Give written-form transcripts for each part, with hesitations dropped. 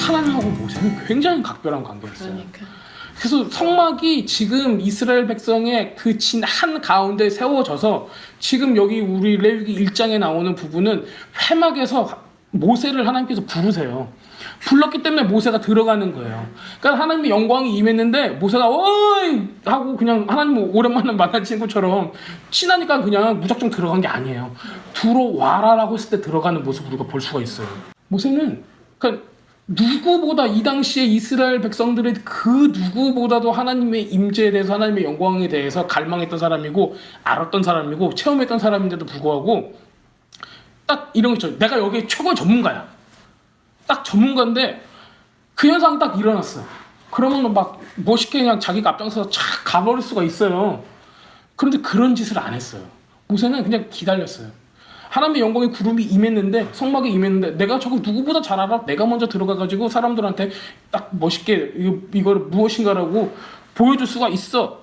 하나님하고 모세는 굉장히 각별한 관계였어요. 그러니까. 그래서 성막이 지금 이스라엘 백성의 그 진 한 가운데 세워져서 지금 여기 우리 레위기 1장에 나오는 부분은 회막에서 모세를 하나님께서 부르세요. 불렀기 때문에 모세가 들어가는 거예요. 그러니까 하나님의 영광이 임했는데 모세가 어이 하고 그냥 하나님 오랜만에 만난 친구처럼 친하니까 그냥 무작정 들어간 게 아니에요. 들어와라라고 했을 때 들어가는 모습을 우리가 볼 수가 있어요. 모세는 그러니까 누구보다 이 당시에 이스라엘 백성들의 그 누구보다도 하나님의 임재에 대해서 하나님의 영광에 대해서 갈망했던 사람이고 알았던 사람이고 체험했던 사람인데도 불구하고 딱 이런 거 있죠. 내가 여기에 최고의 전문가야. 딱 전문가인데 그 현상이 딱 일어났어. 그러면 막 멋있게 그냥 자기가 앞장서서 착 가버릴 수가 있어요. 그런데 그런 짓을 안 했어요. 모세는 그냥 기다렸어요. 하나님의 영광의 구름이 임했는데 성막에 임했는데 내가 저거 누구보다 잘 알아. 내가 먼저 들어가가지고 사람들한테 딱 멋있게 이걸 무엇인가라고 보여줄 수가 있어.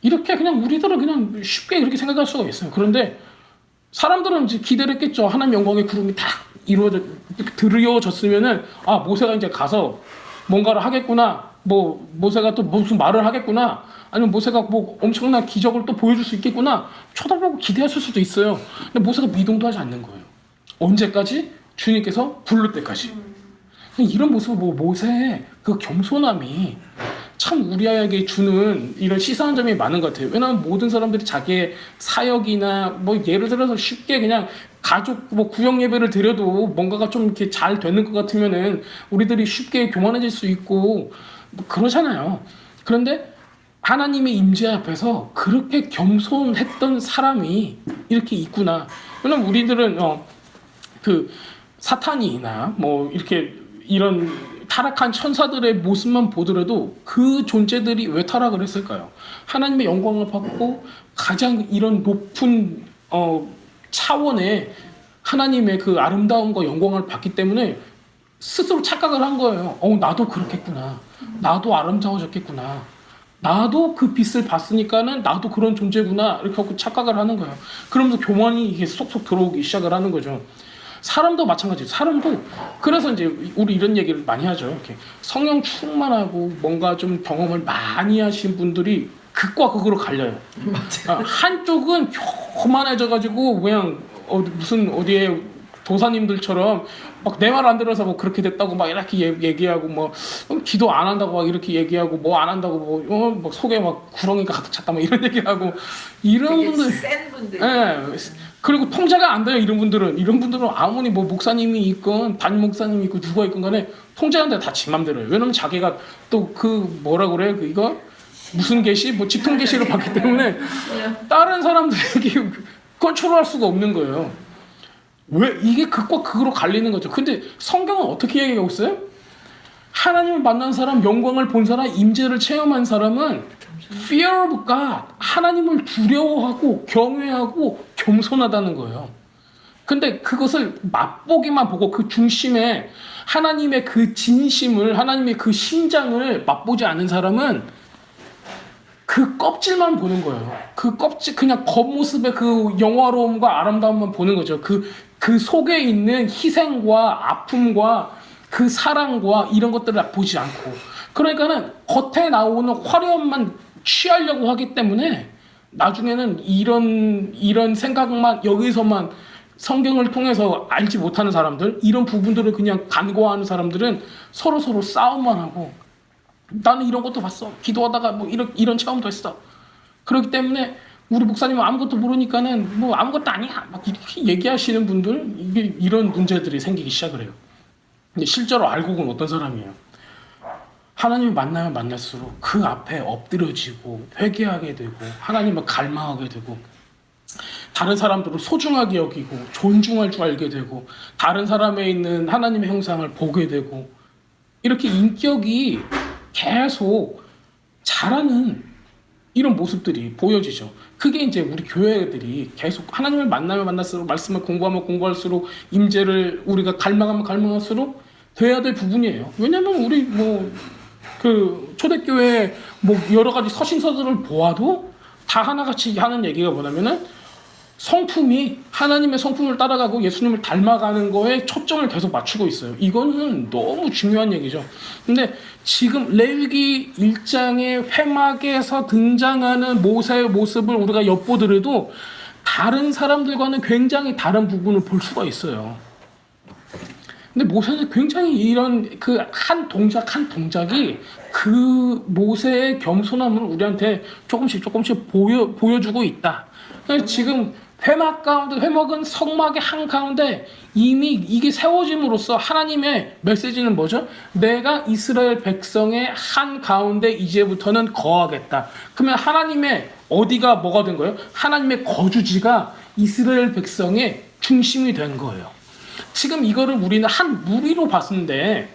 이렇게 그냥 우리들은 그냥 쉽게 그렇게 생각할 수가 있어요. 그런데 사람들은 이제 기대를 했겠죠. 하나님 영광의 구름이 딱 드러졌으면은 아 모세가 이제 가서 뭔가를 하겠구나. 뭐 모세가 또 무슨 말을 하겠구나. 아니면 모세가 뭐 엄청난 기적을 또 보여줄 수 있겠구나. 쳐다보고 기대했을 수도 있어요. 근데 모세가 미동도 하지 않는 거예요. 언제까지? 주님께서 부를 때까지. 이런 모습을 보고 모세의 그 겸손함이 참 우리에게 주는 이런 시사한 점이 많은 것 같아요. 왜냐하면 모든 사람들이 자기의 사역이나 뭐 예를 들어서 쉽게 그냥 가족 뭐 구역 예배를 드려도 뭔가가 좀 이렇게 잘 되는 것 같으면은 우리들이 쉽게 교만해질 수 있고 뭐 그러잖아요. 그런데 하나님의 임재 앞에서 그렇게 겸손했던 사람이 이렇게 있구나. 왜냐면 우리들은 그 사탄이나 뭐 이렇게 이런 타락한 천사들의 모습만 보더라도 그 존재들이 왜 타락을 했을까요? 하나님의 영광을 받고 가장 이런 높은 차원의 하나님의 그 아름다움과 영광을 받기 때문에 스스로 착각을 한 거예요. 나도 그렇겠구나. 나도 아름다워졌겠구나. 나도 그 빛을 봤으니까는 나도 그런 존재구나. 이렇게 하고 착각을 하는 거예요. 그러면서 교만이 이게 속속 들어오기 시작을 하는 거죠. 사람도 마찬가지예요. 사람도 그래서 이제 우리 이런 얘기를 많이 하죠. 이렇게 성령 충만하고 뭔가 좀 경험을 많이 하신 분들이 극과 극으로 갈려요. 한쪽은 교만해져가지고 그냥 무슨 어디에 도사님들처럼 막 내 말 안 들어서 뭐 그렇게 됐다고 막 이렇게 얘기하고 뭐 기도 안 한다고 막 이렇게 얘기하고 뭐 안 한다고 뭐 속에 막 구렁이가 가득 찼다 뭐 이런 얘기하고 이런 분들 센 분들. 예. 그리고 통제가 안 돼요. 이런 분들은 아무리 뭐 목사님이 있건 담임 목사님이 있고 누가 있건 간에 통제가 안 돼. 다 지 맘대로예요. 왜냐면 자기가 또 그 뭐라 그래 이거 무슨 계시 뭐 직통 계시를 받기 때문에 다른 사람들에게 컨트롤할 수가 없는 거예요. 왜 이게 극과 극으로 갈리는 거죠. 근데 성경은 어떻게 얘기하고 있어요? 하나님을 만난 사람, 영광을 본 사람, 임재를 체험한 사람은 fear of God, 하나님을 두려워하고 경외하고 겸손하다는 거예요. 근데 그것을 맛보기만 보고 그 중심에 하나님의 그 진심을, 하나님의 그 심장을 맛보지 않은 사람은 그 껍질만 보는 거예요. 그 껍질, 그냥 겉모습의 그 영화로움과 아름다움만 보는 거죠. 그 속에 있는 희생과 아픔과 그 사랑과 이런 것들을 보지 않고. 그러니까는 겉에 나오는 화려함만 취하려고 하기 때문에 나중에는 이런 생각만 여기서만 성경을 통해서 알지 못하는 사람들, 이런 부분들을 그냥 간과하는 사람들은 서로 싸움만 하고 나는 이런 것도 봤어. 기도하다가 뭐 이런 체험도 했어. 그렇기 때문에 우리 목사님은 아무것도 모르니까는 뭐 아무것도 아니야. 막 이렇게 얘기하시는 분들, 이런 문제들이 생기기 시작을 해요. 근데 실제로 알고 본 어떤 사람이에요. 하나님을 만나면 만날수록 그 앞에 엎드려지고 회개하게 되고 하나님을 갈망하게 되고 다른 사람들을 소중하게 여기고 존중할 줄 알게 되고 다른 사람에 있는 하나님의 형상을 보게 되고 이렇게 인격이 계속 자라는 이런 모습들이 보여지죠. 그게 이제 우리 교회들이 계속 하나님을 만나면 만날수록 말씀을 공부하면 공부할수록 임재를 우리가 갈망하면 갈망할수록 돼야 될 부분이에요. 왜냐면 우리 뭐 그 초대교회 뭐 여러 가지 서신서들을 보아도 다 하나같이 하는 얘기가 뭐냐면은 성품이 하나님의 성품을 따라가고 예수님을 닮아가는 거에 초점을 계속 맞추고 있어요. 이거는 너무 중요한 얘기죠. 근데 지금 레위기 1장의 회막에서 등장하는 모세의 모습을 우리가 엿보더라도 다른 사람들과는 굉장히 다른 부분을 볼 수가 있어요. 근데 모세는 굉장히 이런 그 한 동작 한 동작이 그 모세의 겸손함을 우리한테 조금씩 보여주고 있다. 지금 회막 가운데, 회막은 성막의 한 가운데 이미 이게 세워짐으로써 하나님의 메시지는 뭐죠? 내가 이스라엘 백성의 한 가운데 이제부터는 거하겠다. 그러면 하나님의 어디가 뭐가 된 거예요? 하나님의 거주지가 이스라엘 백성의 중심이 된 거예요. 지금 이거를 우리는 한 무리로 봤는데,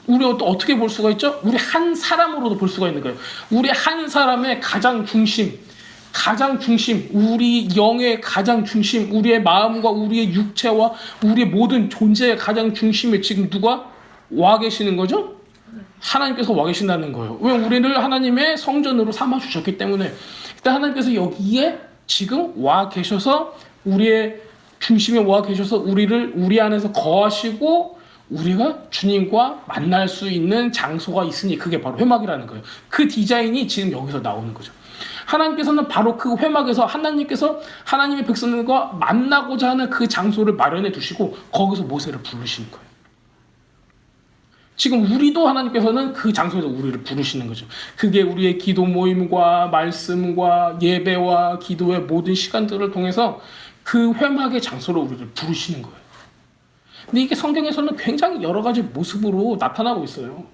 우리 어떻게 볼 수가 있죠? 우리 한 사람으로도 볼 수가 있는 거예요. 우리 한 사람의 가장 중심, 우리 영의 가장 중심, 우리의 마음과 우리의 육체와 우리의 모든 존재의 가장 중심에 지금 누가 와 계시는 거죠? 하나님께서 와 계신다는 거예요. 왜? 우리를 하나님의 성전으로 삼아 주셨기 때문에. 그때 하나님께서 여기에 지금 와 계셔서 우리의 중심에 와 계셔서 우리 안에서 거하시고 우리가 주님과 만날 수 있는 장소가 있으니 그게 바로 회막이라는 거예요. 그 디자인이 지금 여기서 나오는 거죠. 하나님께서는 바로 그 회막에서 하나님께서 하나님의 백성들과 만나고자 하는 그 장소를 마련해 두시고 거기서 모세를 부르시는 거예요. 지금 우리도 하나님께서는 그 장소에서 우리를 부르시는 거죠. 그게 우리의 기도 모임과 말씀과 예배와 기도의 모든 시간들을 통해서 그 회막의 장소로 우리를 부르시는 거예요. 근데 이게 성경에서는 굉장히 여러 가지 모습으로 나타나고 있어요.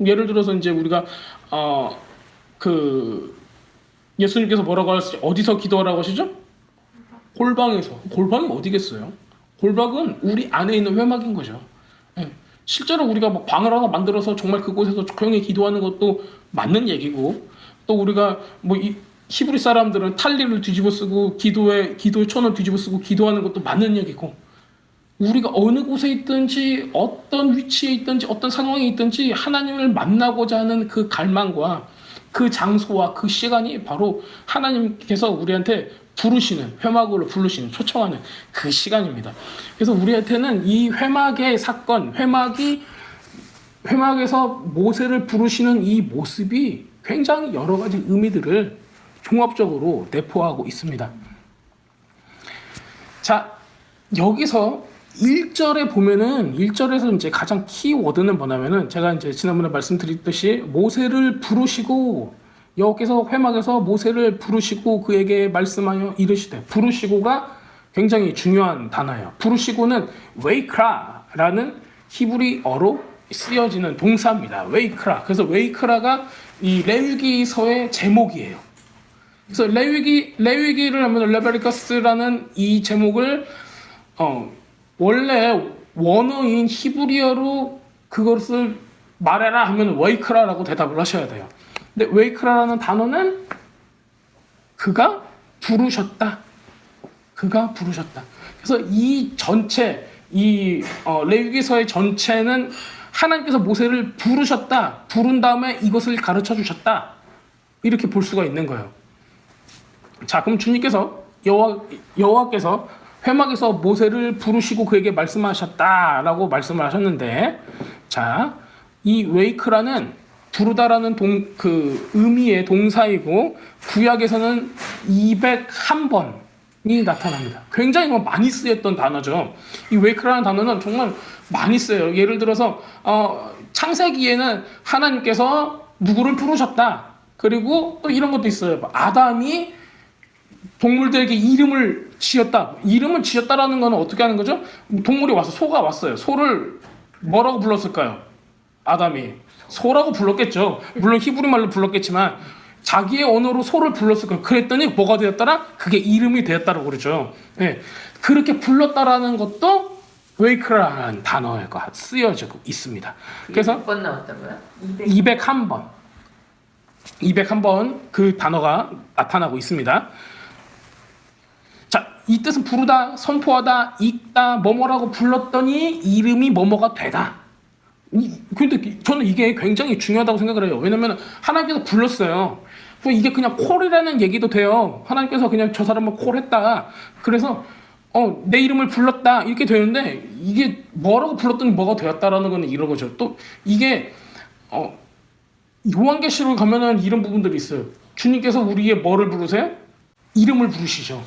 예를 들어서 이제 우리가 예수님께서 뭐라고 하시죠? 어디서 기도하라고 하시죠? 골방에서. 골방이 어디겠어요? 골방은 우리 안에 있는 회막인 거죠. 예. 실제로 우리가 막 방을 하나 만들어서 정말 그곳에서 조용히 기도하는 것도 맞는 얘기고, 또 우리가 히브리 사람들은 탈리를 뒤집어 쓰고 기도의 천을 뒤집어 쓰고 기도하는 것도 맞는 얘기고, 우리가 어느 곳에 있든지 어떤 위치에 있든지 어떤 상황에 있든지 하나님을 만나고자 하는 그 갈망과 그 장소와 그 시간이 바로 하나님께서 우리한테 부르시는, 회막으로 부르시는, 초청하는 그 시간입니다. 그래서 우리한테는 이 회막의 사건, 회막에서 모세를 부르시는 이 모습이 굉장히 여러 가지 의미들을 종합적으로 내포하고 있습니다. 자, 여기서 1절에 보면은 1절에서 이제 가장 키워드는 뭐냐면은 제가 이제 지난번에 말씀드렸듯이 모세를 부르시고 여호와께서 회막에서 모세를 부르시고 그에게 말씀하여 이르시되, 부르시고가 굉장히 중요한 단어예요. 부르시고는 웨이크라라는 히브리어로 쓰여지는 동사입니다. 웨이크라. 그래서 웨이크라가 이 레위기서의 제목이에요. 그래서 레위기를 하면 레베리커스라는 이 제목을 원래 원어인 히브리어로 그것을 말해라 하면 웨이크라라고 대답을 하셔야 돼요. 근데 웨이크라라는 단어는 그가 부르셨다. 그래서 이 전체, 레위기서의 전체는 하나님께서 모세를 부르셨다. 부른 다음에 이것을 가르쳐 주셨다. 이렇게 볼 수가 있는 거예요. 자, 그럼 주님께서 여호와께서 회막에서 모세를 부르시고 그에게 말씀하셨다라고 말씀을 하셨는데, 자, 이 웨이크라는 부르다라는 의미의 동사이고 구약에서는 201번이 나타납니다. 굉장히 많이 쓰였던 단어죠. 이 웨이크라는 단어는 정말 많이 써요. 예를 들어서 창세기에는 하나님께서 누구를 부르셨다. 그리고 또 이런 것도 있어요. 아담이 동물들에게 이름을 지었다. 이름을 지었다라는 건 어떻게 하는 거죠? 동물이 와서, 소가 왔어요. 소를 뭐라고 불렀을까요? 아담이 소라고 불렀겠죠. 물론 히브리 말로 불렀겠지만 자기의 언어로 소를 불렀을 거예요. 그랬더니 뭐가 되었더라? 그게 이름이 되었다라고 그러죠. 네. 그렇게 불렀다라는 것도 웨이크라는 단어가 쓰여지고 있습니다. 그래서 몇 번 나왔다고요? 201번. 201번 그 단어가 나타나고 있습니다. 자, 이 뜻은 부르다, 선포하다, 읽다, 뭐뭐라고 불렀더니 이름이 뭐뭐가 되다. 근데 저는 이게 굉장히 중요하다고 생각을 해요. 왜냐면 하나님께서 불렀어요. 뭐 이게 그냥 콜이라는 얘기도 돼요. 하나님께서 그냥 저 사람을 콜했다. 그래서 내 이름을 불렀다 이렇게 되는데 이게 뭐라고 불렀더니 뭐가 되었다라는 거는 이런 거죠. 또 이게 요한계시록 가면은 이런 부분들이 있어요. 주님께서 우리의 뭐를 부르세요? 이름을 부르시죠.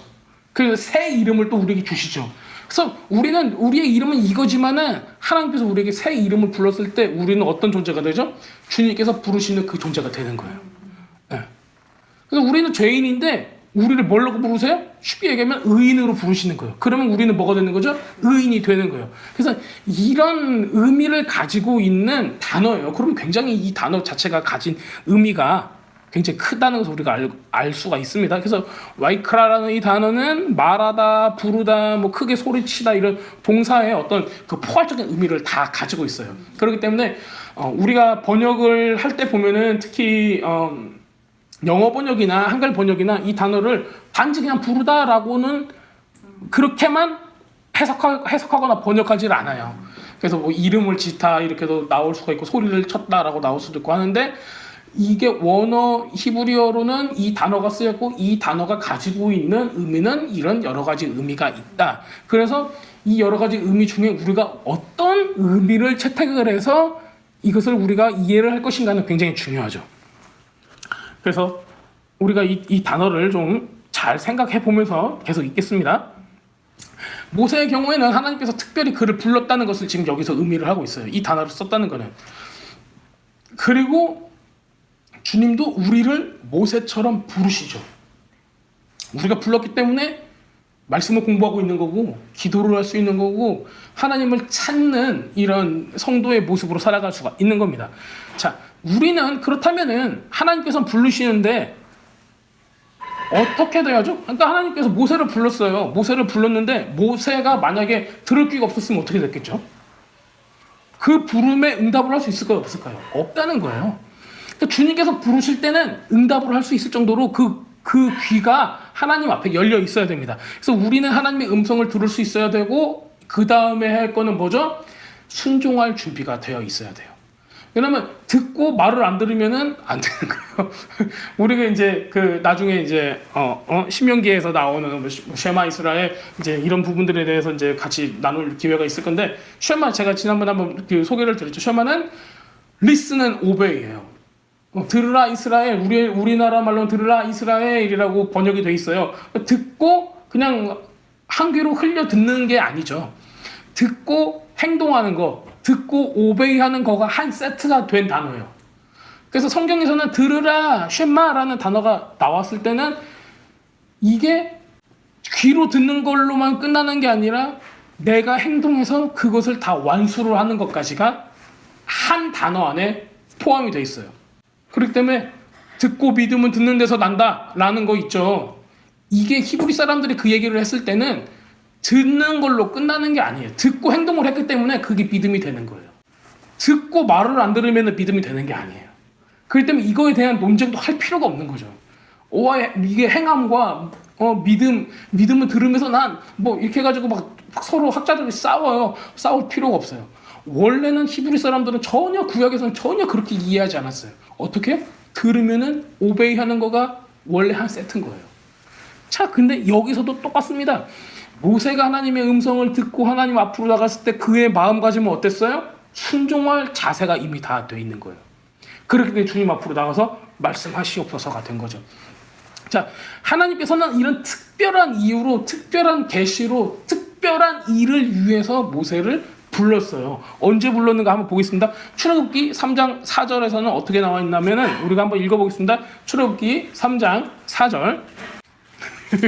그 새 이름을 또 우리에게 주시죠. 그래서 우리의 이름은 이거지만은 하나님께서 우리에게 새 이름을 불렀을 때 우리는 어떤 존재가 되죠? 주님께서 부르시는 그 존재가 되는 거예요. 네. 그래서 우리는 죄인인데 우리를 뭐라고 부르세요? 쉽게 얘기하면 의인으로 부르시는 거예요. 그러면 우리는 뭐가 되는 거죠? 의인이 되는 거예요. 그래서 이런 의미를 가지고 있는 단어예요. 그러면 굉장히 이 단어 자체가 가진 의미가 굉장히 크다는 것을 우리가 알 수가 있습니다. 그래서 와이크라라는 이 단어는 말하다, 부르다, 뭐 크게 소리치다 이런 동사의 어떤 그 포괄적인 의미를 다 가지고 있어요. 그렇기 때문에 우리가 번역을 할 때 보면은 특히 영어 번역이나 한글 번역이나 이 단어를 단지 그냥 부르다라고는 그렇게만 해석하거나 번역하지 않아요. 그래서 뭐 이름을 짓다 이렇게도 나올 수가 있고 소리를 쳤다라고 나올 수도 있고 하는데 이게 원어 히브리어로는 이 단어가 쓰였고 이 단어가 가지고 있는 의미는 이런 여러 가지 의미가 있다. 그래서 이 여러 가지 의미 중에 우리가 어떤 의미를 채택을 해서 이것을 우리가 이해를 할 것인가는 굉장히 중요하죠. 그래서 우리가 이 단어를 좀 잘 생각해 보면서 계속 읽겠습니다. 모세의 경우에는 하나님께서 특별히 그를 불렀다는 것을 지금 여기서 의미를 하고 있어요. 이 단어를 썼다는 거는. 그리고 주님도 우리를 모세처럼 부르시죠. 우리가 불렀기 때문에 말씀을 공부하고 있는 거고 기도를 할 수 있는 거고 하나님을 찾는 이런 성도의 모습으로 살아갈 수가 있는 겁니다. 자, 우리는 그렇다면은 하나님께서 부르시는데 어떻게 돼야죠? 그러니까 하나님께서 모세를 불렀어요. 모세를 불렀는데 모세가 만약에 들을 귀가 없었으면 어떻게 됐겠죠? 그 부름에 응답을 할 수 있을까요? 없을까요? 없다는 거예요. 그러니까 주님께서 부르실 때는 응답을 할 수 있을 정도로 그 귀가 하나님 앞에 열려 있어야 됩니다. 그래서 우리는 하나님의 음성을 들을 수 있어야 되고 그 다음에 할 거는 뭐죠? 순종할 준비가 되어 있어야 돼요. 왜냐면 듣고 말을 안 들으면은 안 되는 거예요. 우리가 이제 그 나중에 이제 신명기에서 나오는 쉐마 이스라엘 이제 이런 부분들에 대해서 이제 같이 나눌 기회가 있을 건데 쉐마 제가 지난번에 한번 그 소개를 드렸죠. 쉐마는 리스는 오베이예요. 들으라 이스라엘 우리나라 말로는 들으라 이스라엘이라고 번역이 돼 있어요. 듣고 그냥 한 귀로 흘려 듣는 게 아니죠. 듣고 행동하는 거, 듣고 오베이하는 거가 한 세트가 된 단어예요. 그래서 성경에서는 들으라 쉐마라는 단어가 나왔을 때는 이게 귀로 듣는 걸로만 끝나는 게 아니라 내가 행동해서 그것을 다 완수를 하는 것까지가 한 단어 안에 포함이 돼 있어요. 그렇기 때문에 듣고 믿음은 듣는 데서 난다라는 거 있죠. 이게 히브리 사람들이 그 얘기를 했을 때는 듣는 걸로 끝나는 게 아니에요. 듣고 행동을 했기 때문에 그게 믿음이 되는 거예요. 듣고 말을 안 들으면 믿음이 되는 게 아니에요. 그렇기 때문에 이거에 대한 논쟁도 할 필요가 없는 거죠. 이게 행함과 믿음을 들으면서 난 뭐 이렇게 해가지고 막 서로 학자들이 싸워요. 싸울 필요가 없어요. 원래는 히브리 사람들은 구약에서는 전혀 그렇게 이해하지 않았어요. 어떻게? 들으면은 오베이 하는 거가 원래 한 세트인 거예요. 자, 근데 여기서도 똑같습니다. 모세가 하나님의 음성을 듣고 하나님 앞으로 나갔을 때 그의 마음가짐은 어땠어요? 순종할 자세가 이미 다 돼 있는 거예요. 그렇기 때문에 주님 앞으로 나가서 말씀하시옵소서가 된 거죠. 자, 하나님께서는 이런 특별한 이유로, 특별한 계시로, 특별한 일을 위해서 모세를 불렀어요. 언제 불렀는가 한번 보겠습니다. 출애굽기 3장 4절에서는 어떻게 나와 있냐면은 우리가 한번 읽어보겠습니다. 출애굽기 3장 4절.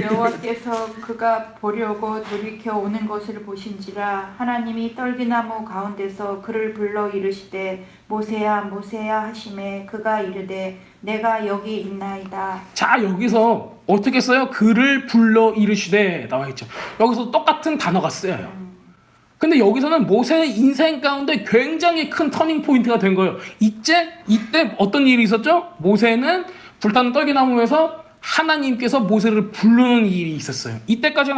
여호와께서 그가 보려고 돌이켜 오는 것을 보신지라 하나님이 떨기나무 가운데서 그를 불러 이르시되 모세야 모세야 하시매 그가 이르되 내가 여기 있나이다. 자, 여기서 어떻게 써요? 그를 불러 이르시되 나와 있죠. 여기서 똑같은 단어가 쓰여요. 근데 여기서는 모세의 인생 가운데 굉장히 큰 터닝 포인트가 된 거예요. 이때 어떤 일이 있었죠? 모세는 불타는 떨기나무에서 하나님께서 모세를 부르는 일이 있었어요. 이때까지는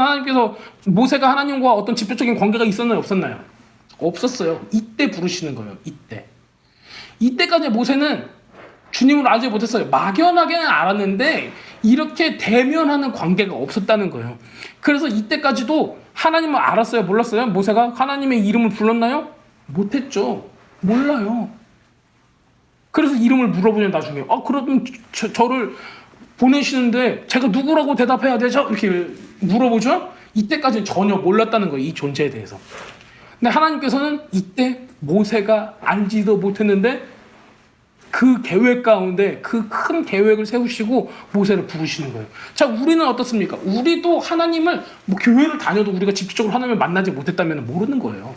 모세가 하나님과 어떤 직접적인 관계가 있었나요? 없었나요? 없었어요. 이때 부르시는 거예요. 이때까지 모세는 주님을 알지 못했어요. 막연하게는 알았는데 이렇게 대면하는 관계가 없었다는 거예요. 그래서 이때까지도 하나님을 알았어요? 몰랐어요? 모세가 하나님의 이름을 불렀나요? 못했죠. 몰라요. 그래서 이름을 물어보냐 나중에. 그러면 저를 보내시는데 제가 누구라고 대답해야 되죠? 이렇게 물어보죠. 이때까지는 전혀 몰랐다는 거예요. 이 존재에 대해서. 근데 하나님께서는 이때 모세가 알지도 못했는데 그 계획 가운데 그 큰 계획을 세우시고 모세를 부르시는 거예요. 자, 우리는 어떻습니까? 우리도 하나님을 교회를 다녀도 우리가 직접적으로 하나님을 만나지 못했다면 모르는 거예요.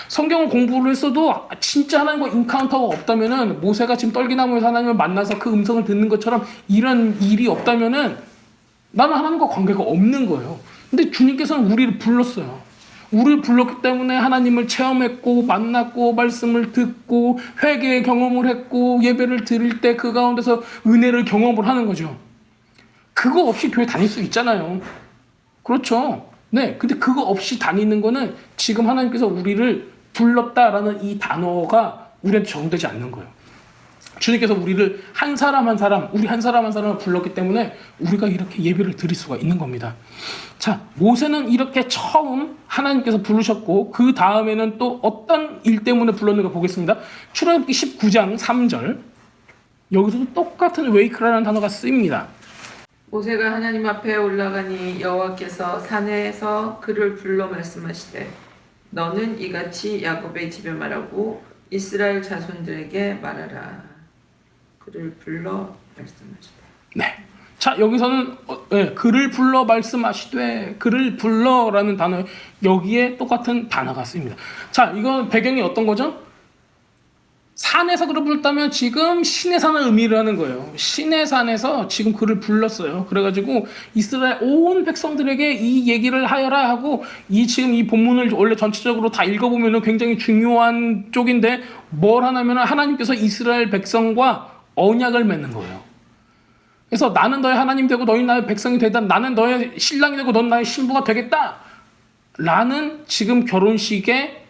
성경을 공부를 했어도 진짜 하나님과 인카운터가 없다면은 모세가 지금 떨기나무에서 하나님을 만나서 그 음성을 듣는 것처럼 이런 일이 없다면은 나는 하나님과 관계가 없는 거예요. 근데 주님께서는 우리를 불렀어요. 우리를 불렀기 때문에 하나님을 체험했고 만났고 말씀을 듣고 회개의 경험을 했고 예배를 드릴 때 그 가운데서 은혜를 경험을 하는 거죠. 그거 없이 교회 다닐 수 있잖아요. 그렇죠. 네. 근데 그거 없이 다니는 거는 지금 하나님께서 우리를 불렀다라는 이 단어가 우리한테 적용되지 않는 거예요. 주님께서 우리를 한 사람 한 사람, 우리 한 사람 한 사람을 불렀기 때문에 우리가 이렇게 예배를 드릴 수가 있는 겁니다. 자, 모세는 이렇게 처음 하나님께서 부르셨고 그 다음에는 또 어떤 일 때문에 불렀는가 보겠습니다. 출애굽기 19장 3절. 여기서도 똑같은 웨이크라는 단어가 쓰입니다. 모세가 하나님 앞에 올라가니 여호와께서 산에서 그를 불러 말씀하시되 너는 이같이 야곱의 집에 말하고 이스라엘 자손들에게 말하라. 그를 불러 말씀하시되. 네. 자, 여기서는 그를 불러 말씀하시되 그를 불러라는 단어 여기에 똑같은 단어가 쓰입니다. 자, 이건 배경이 어떤 거죠? 산에서 그를 불렀다면 지금 신의 산을 의미를 하는 거예요. 신의 산에서 지금 그를 불렀어요. 그래가지고 이스라엘 온 백성들에게 이 얘기를 하여라 하고 지금 이 본문을 원래 전체적으로 다 읽어보면 굉장히 중요한 쪽인데 뭘 하냐면 하나님께서 이스라엘 백성과 언약을 맺는 거예요. 그래서 나는 너의 하나님 되고 너희 나의 백성이 되다. 나는 너의 신랑이 되고 넌 나의 신부가 되겠다. 라는 지금 결혼식의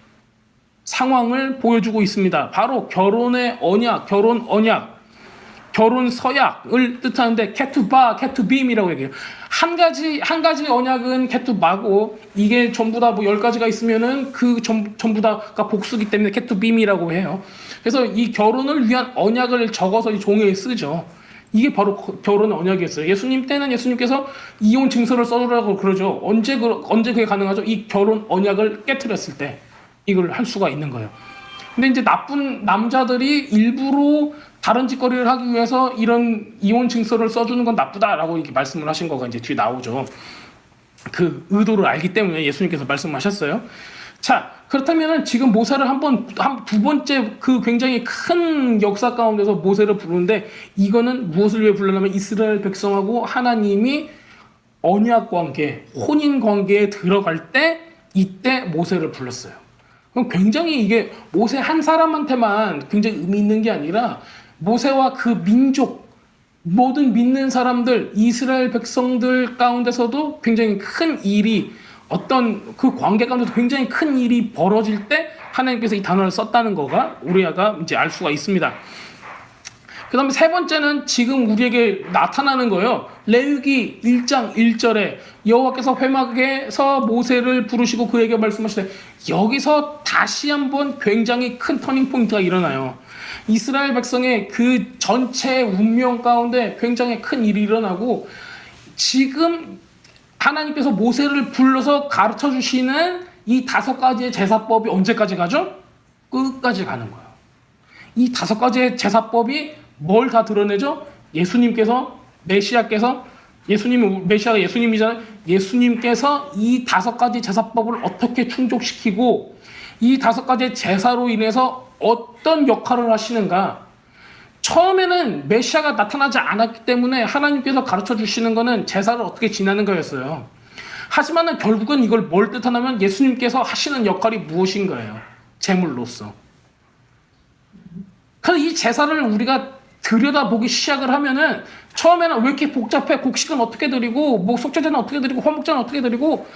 상황을 보여주고 있습니다. 바로 결혼의 언약, 결혼 언약, 결혼 서약을 뜻하는데 케투바, 케투빔이라고 얘기해요. 한 가지 언약은 케투바고 이게 전부 다 10가지가 있으면은 그 전부 다가 복수기 때문에 케투빔이라고 해요. 그래서 이 결혼을 위한 언약을 적어서 이 종이에 쓰죠. 이게 바로 결혼 언약이었어요. 예수님 때는 예수님께서 이혼 증서를 써주라고 그러죠. 언제 그게 가능하죠? 이 결혼 언약을 깨트렸을 때 이걸 할 수가 있는 거예요. 근데 이제 나쁜 남자들이 일부러 다른 짓거리를 하기 위해서 이런 이혼 증서를 써주는 건 나쁘다라고 이렇게 말씀을 하신 거가 이제 뒤에 나오죠. 그 의도를 알기 때문에 예수님께서 말씀하셨어요. 자, 그렇다면은 지금 모세를 두 번째 그 굉장히 큰 역사 가운데서 모세를 부르는데 이거는 무엇을 위해 불렀냐면 이스라엘 백성하고 하나님이 언약 관계, 혼인 관계에 들어갈 때 이때 모세를 불렀어요. 그럼 굉장히 이게 모세 한 사람한테만 굉장히 의미 있는 게 아니라 모세와 그 민족, 모든 믿는 사람들, 이스라엘 백성들 가운데서도 굉장히 큰 일이 어떤 그 관계 가운데서 굉장히 큰 일이 벌어질 때 하나님께서 이 단어를 썼다는 거가 우리가 이제 알 수가 있습니다. 그 다음에 세 번째는 지금 우리에게 나타나는 거예요. 레위기 1장 1절에 여호와께서 회막에서 모세를 부르시고 그에게 말씀하시되 여기서 다시 한번 굉장히 큰 터닝포인트가 일어나요. 이스라엘 백성의 그 전체 운명 가운데 굉장히 큰 일이 일어나고 지금 하나님께서 모세를 불러서 가르쳐 주시는 이 5가지의 제사법이 언제까지 가죠? 끝까지 가는 거예요. 이 5가지의 제사법이 뭘 다 드러내죠? 예수님께서 메시아가 예수님이잖아요. 예수님께서 이 5가지 제사법을 어떻게 충족시키고 이 5가지 제사로 인해서 어떤 역할을 하시는가. 처음에는 메시아가 나타나지 않았기 때문에 하나님께서 가르쳐 주시는 거는 제사를 어떻게 지내는 거였어요. 하지만 결국은 이걸 뭘 뜻하냐면 예수님께서 하시는 역할이 무엇인 거예요. 제물로서. 그래서 이 제사를 우리가 들여다보기 시작을 하면은 처음에는 왜 이렇게 복잡해? 곡식은 어떻게 드리고 뭐 속죄제는 어떻게 드리고 화목제는 어떻게 드리고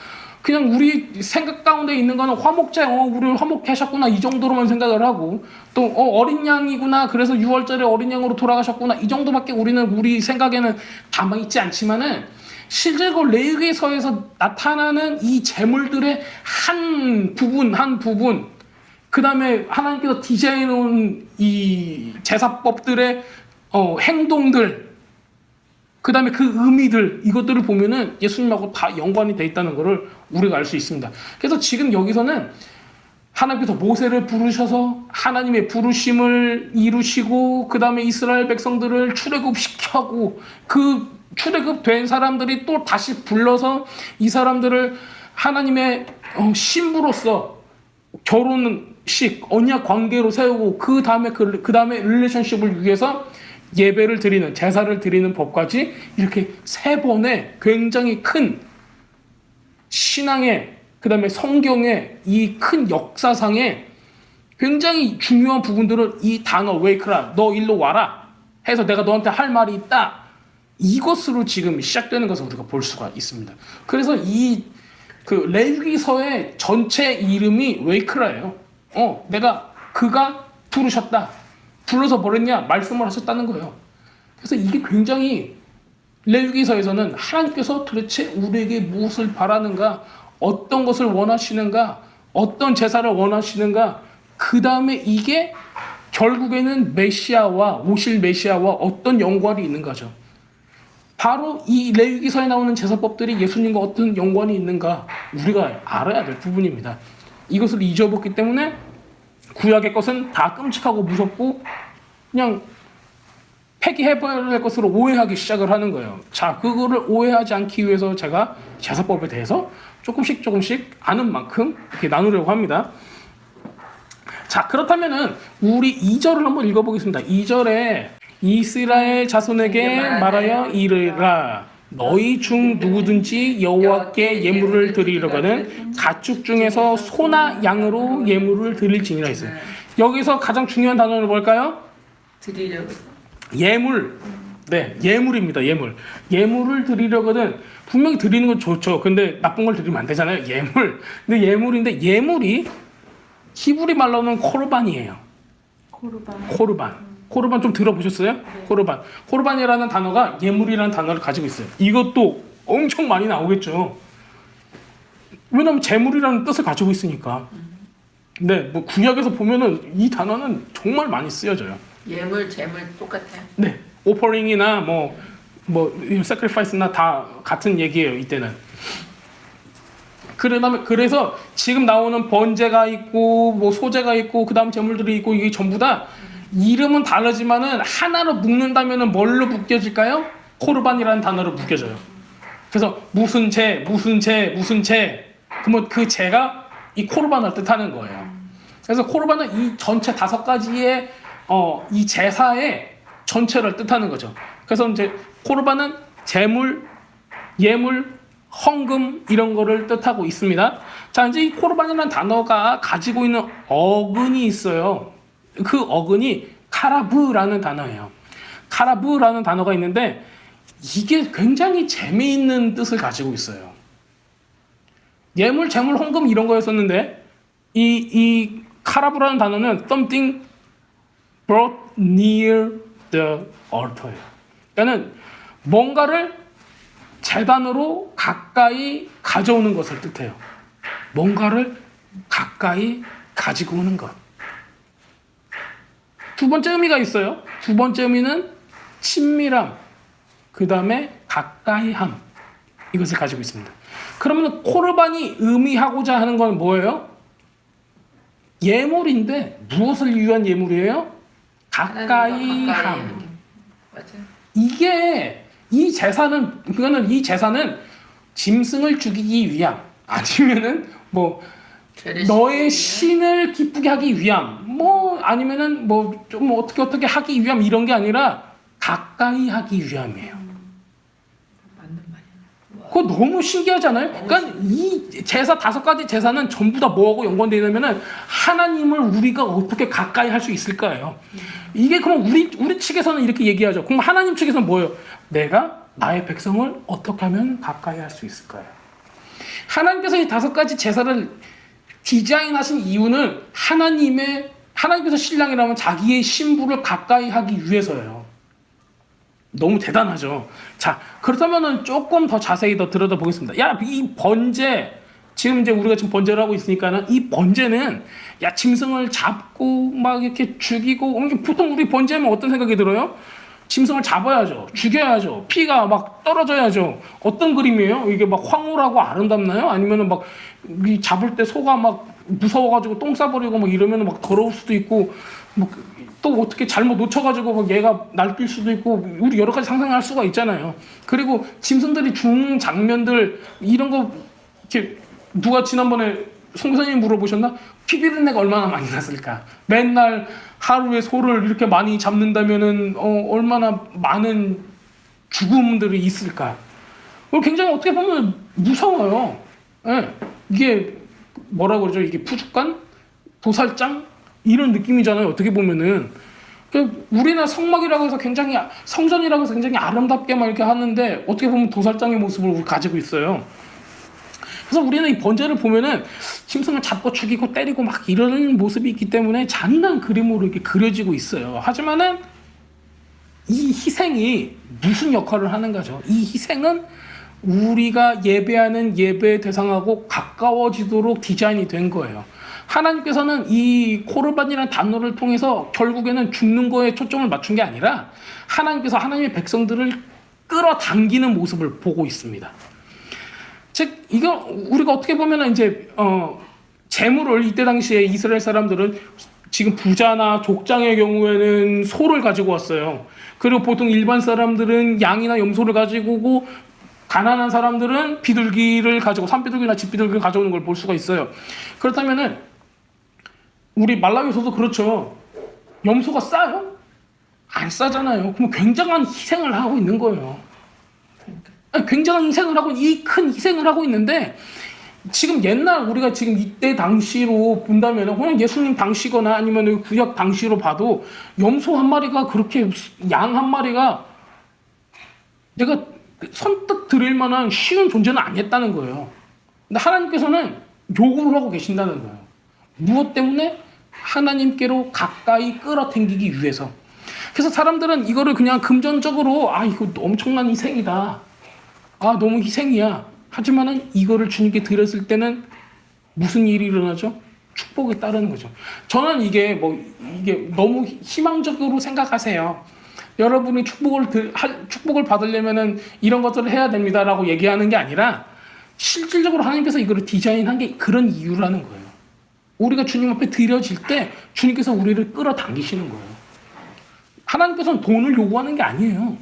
그냥 우리 생각 가운데 있는 거는 화목제, 우리를 화목케 하셨구나 이 정도로만 생각을 하고 또 어린 양이구나 그래서 6월절에 어린 양으로 돌아가셨구나 이 정도밖에 우리 생각에는 담아 있지 않지만은 실제로 레위기서에서 나타나는 이 제물들의 한 부분 그 다음에 하나님께서 디자인해놓은 이 제사법들의 행동들 그 다음에 그 의미들 이것들을 보면은 예수님하고 다 연관이 돼 있다는 것을 우리가 알 수 있습니다. 그래서 지금 여기서는 하나님께서 모세를 부르셔서 하나님의 부르심을 이루시고 그 다음에 이스라엘 백성들을 출애굽시켜고 그 출애굽된 사람들이 또 다시 불러서 이 사람들을 하나님의 신부로서 결혼식 언약 관계로 세우고 그 다음에 릴레이션십을 위해서 예배를 드리는 제사를 드리는 법까지 이렇게 세 번의 굉장히 큰 신앙의 그 다음에 성경의 이 큰 역사상의 굉장히 중요한 부분들을 이 단어 웨이크라 너 일로 와라 해서 내가 너한테 할 말이 있다 이것으로 지금 시작되는 것을 우리가 볼 수가 있습니다. 그래서 이 그 레위기서의 전체 이름이 웨이크라예요. 그가 부르셨다. 불러서 뭐랬냐? 말씀을 하셨다는 거예요. 그래서 이게 굉장히 레위기서에서는 하나님께서 도대체 우리에게 무엇을 바라는가, 어떤 것을 원하시는가, 어떤 제사를 원하시는가, 그 다음에 이게 결국에는 오실 메시아와 어떤 연관이 있는 거죠. 바로 이 레위기서에 나오는 제사법들이 예수님과 어떤 연관이 있는가 우리가 알아야 될 부분입니다. 이것을 잊어버렸기 때문에 구약의 것은 다 끔찍하고 무섭고 그냥 폐기해버려야 될 것으로 오해하기 시작을 하는 거예요. 자, 그거를 오해하지 않기 위해서 제가 제사법에 대해서 조금씩 아는 만큼 이렇게 나누려고 합니다. 자, 그렇다면은 우리 2절을 한번 읽어보겠습니다. 2절에 이스라엘 자손에게 말하여 이르라 너희 중 누구든지 여호와께 예물을 드리려거든 가축 중에서 소나 양으로 예물을 드릴지니라 했어요. 여기서 가장 중요한 단어는 뭘까요? 드리려고. 예물. 네, 예물입니다. 예물을 드리려거든 분명히 드리는 건 좋죠. 근데 나쁜 걸 드리면 안 되잖아요. 근데 예물인데 예물이 히브리 말로는 코르반이에요. 코르반 좀 들어보셨어요? 네. 코르반이라는 단어가 예물이라는 단어를 가지고 있어요. 이것도 엄청 많이 나오겠죠. 왜냐하면 제물이라는 뜻을 가지고 있으니까. 네, 뭐 구약에서 보면은 이 단어는 정말 많이 쓰여져요. 예물, 재물 똑같아요. 네, 오퍼링이나 뭐 sacrifice나 다 같은 얘기예요. 이때는. 그래서 지금 나오는 번제가 있고 뭐 소제가 있고 그다음 제물들이 있고 이게 전부 다 이름은 다르지만은 하나로 묶는다면은 뭘로 묶여질까요? 코르반이라는 단어로 묶여져요. 그래서 무슨 제 그러면 그 제가 이 코르반을 뜻하는 거예요. 그래서 코르반은 이 전체 5가지의 이 제사의 전체를 뜻하는 거죠. 그래서 이제 코르반은 제물, 예물, 헌금 이런 거를 뜻하고 있습니다. 자, 이제 이 코르반이라는 단어가 가지고 있는 어근이 있어요. 그 어근이 카라브라는 단어예요. 카라브라는 단어가 있는데 이게 굉장히 재미있는 뜻을 가지고 있어요. 예물, 재물, 헌금 이런 거였었는데 이 카라브라는 단어는 something brought near the altar예요. 그러니까는 뭔가를 제단으로 가까이 가져오는 것을 뜻해요. 뭔가를 가까이 가지고 오는 것. 두 번째 의미가 있어요. 두 번째 의미는 친밀함, 그 다음에 가까이함. 이것을 가지고 있습니다. 그러면 코르반이 의미하고자 하는 건 뭐예요? 예물인데 무엇을 위한 예물이에요? 가까이함. 맞아요. 이 제사는 짐승을 죽이기 위함, 아니면은 뭐 너의 신을 기쁘게 하기 위함, 뭐 아니면은 뭐 좀 어떻게 하기 위함 이런 게 아니라 가까이 하기 위함이에요. 맞는 말이야. 그거 너무 신기하잖아요. 그러니까 이 제사 5가지 제사는 전부 다 뭐하고 연관되어 있냐면은 하나님을 우리가 어떻게 가까이 할 수 있을까요? 이게 그럼 우리 측에서는 이렇게 얘기하죠. 그럼 하나님 측에서는 뭐예요? 내가 나의 백성을 어떻게 하면 가까이 할 수 있을까요? 하나님께서 이 5가지 제사를 디자인하신 이유는 하나님께서 신랑이라면 자기의 신부를 가까이 하기 위해서예요. 너무 대단하죠. 자, 그렇다면은 조금 더 자세히 더 들여다보겠습니다. 야, 이 번제, 지금 이제 우리가 지금 번제를 하고 있으니까는 이 번제는 야, 짐승을 잡고 막 이렇게 죽이고, 보통 우리 번제하면 어떤 생각이 들어요? 짐승을 잡아야죠. 죽여야죠. 피가 막 떨어져야죠. 어떤 그림이에요? 이게 막 황홀하고 아름답나요? 아니면은 막 잡을 때 소가 막 무서워가지고 똥 싸버리고 막 이러면은 막 더러울 수도 있고, 뭐 또 어떻게 잘못 놓쳐가지고 막 얘가 날뛸 수도 있고, 우리 여러 가지 상상할 수가 있잖아요. 그리고 짐승들이 죽는 장면들 이런 거 이렇게 누가 지난번에 송사님 물어보셨나? 피 비린내가 얼마나 많이 났을까? 맨날 하루에 소를 이렇게 많이 잡는다면은 얼마나 많은 죽음들이 있을까? 굉장히 어떻게 보면 무서워요. 예. 이게 뭐라고 그러죠? 이게 푸주간? 도살장? 이런 느낌이잖아요. 어떻게 보면은. 우리는 성막이라고 해서 굉장히, 성전이라고 해서 굉장히 아름답게만 이렇게 하는데 어떻게 보면 도살장의 모습을 우리 가지고 있어요. 그래서 우리는 이 번제를 보면은 짐승을 잡고 죽이고 때리고 막 이런 모습이 있기 때문에 잔인한 그림으로 이렇게 그려지고 있어요. 하지만은 이 희생이 무슨 역할을 하는가죠? 이 희생은 우리가 예배하는 예배 대상하고 가까워지도록 디자인이 된 거예요. 하나님께서는 이 코르반이라는 단어를 통해서 결국에는 죽는 거에 초점을 맞춘 게 아니라 하나님께서 하나님의 백성들을 끌어당기는 모습을 보고 있습니다. 즉, 이거 우리가 어떻게 보면 이제 재물을 이때 당시에 이스라엘 사람들은 지금 부자나 족장의 경우에는 소를 가지고 왔어요. 그리고 보통 일반 사람들은 양이나 염소를 가지고 오고, 가난한 사람들은 비둘기를 가지고 산비둘기나 집비둘기를 가져오는 걸 볼 수가 있어요. 그렇다면은 우리 말라위에서도 그렇죠. 염소가 싸요? 안 싸잖아요. 그럼 굉장한 희생을 하고 있는 거예요. 굉장한 희생을 하고, 이 큰 희생을 하고 있는데, 지금 옛날 우리가 지금 이때 당시로 본다면, 그냥 예수님 당시거나 아니면 구약 당시로 봐도 염소 한 마리가 그렇게, 양 한 마리가 내가 선뜻 드릴 만한 쉬운 존재는 아니었다는 거예요. 근데 하나님께서는 요구를 하고 계신다는 거예요. 무엇 때문에? 하나님께로 가까이 끌어당기기 위해서. 그래서 사람들은 이거를 그냥 금전적으로 이거 엄청난 희생이다. 너무 희생이야. 하지만은 이거를 주님께 드렸을 때는 무슨 일이 일어나죠? 축복이 따르는 거죠. 저는 이게 너무 희망적으로 생각하세요. 여러분이 축복을 받으려면은 이런 것들을 해야 됩니다라고 얘기하는 게 아니라 실질적으로 하나님께서 이거를 디자인한 게 그런 이유라는 거예요. 우리가 주님 앞에 드려질 때 주님께서 우리를 끌어당기시는 거예요. 하나님께서는 돈을 요구하는 게 아니에요.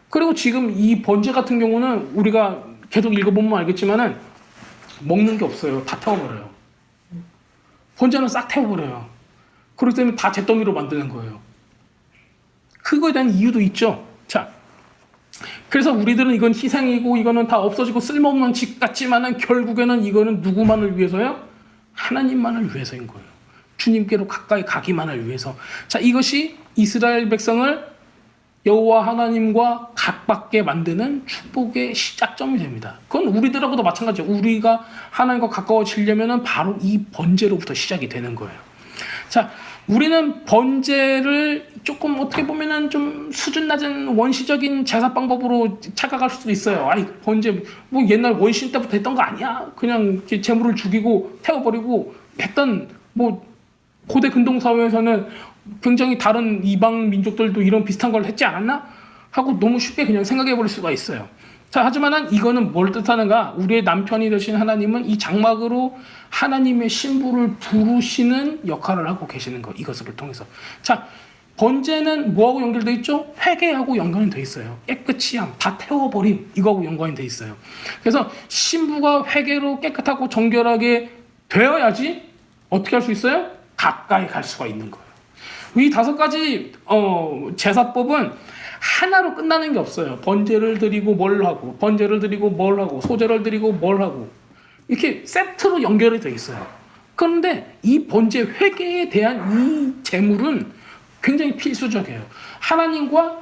그리고 지금 이 번제 같은 경우는 우리가 계속 읽어보면 알겠지만은 먹는 게 없어요. 다 태워버려요. 번제는 싹 태워버려요. 그렇기 때문에 다 잿더미로 만드는 거예요. 그거에 대한 이유도 있죠. 자, 그래서 우리들은 이건 희생이고 이거는 다 없어지고 쓸모없는 짓 같지만은 결국에는 이거는 누구만을 위해서요? 하나님만을 위해서인 거예요. 주님께로 가까이 가기만을 위해서. 자, 이것이 이스라엘 백성을 여호와 하나님과 가깝게 만드는 축복의 시작점이 됩니다. 그건 우리들하고도 마찬가지예요. 우리가 하나님과 가까워지려면 바로 이 번제로부터 시작이 되는 거예요. 자, 우리는 번제를 조금 어떻게 보면은 좀 수준 낮은 원시적인 제사 방법으로 착각할 수도 있어요. 번제 뭐 옛날 원신 때부터 했던 거 아니야? 그냥 제물을 죽이고 태워버리고 했던, 뭐 고대 근동 사회에서는 굉장히 다른 이방 민족들도 이런 비슷한 걸 했지 않았나? 하고 너무 쉽게 그냥 생각해 버릴 수가 있어요. 자, 하지만은 이거는 뭘 뜻하는가? 우리의 남편이 되신 하나님은 이 장막으로 하나님의 신부를 부르시는 역할을 하고 계시는 거, 이것을 통해서. 자, 번제는 뭐하고 연결돼 있죠? 회개하고 연관이 돼 있어요. 깨끗이 함, 다 태워버림, 이거하고 연관이 돼 있어요. 그래서 신부가 회개로 깨끗하고 정결하게 되어야지 어떻게 할 수 있어요? 가까이 갈 수가 있는 거예요. 이 5가지 제사법은 하나로 끝나는 게 없어요. 번제를 드리고 뭘 하고, 번제를 드리고 뭘 하고, 소제를 드리고 뭘 하고, 이렇게 세트로 연결이 돼 있어요. 그런데 이 번제 회개에 대한 이 제물은 굉장히 필수적이에요. 하나님과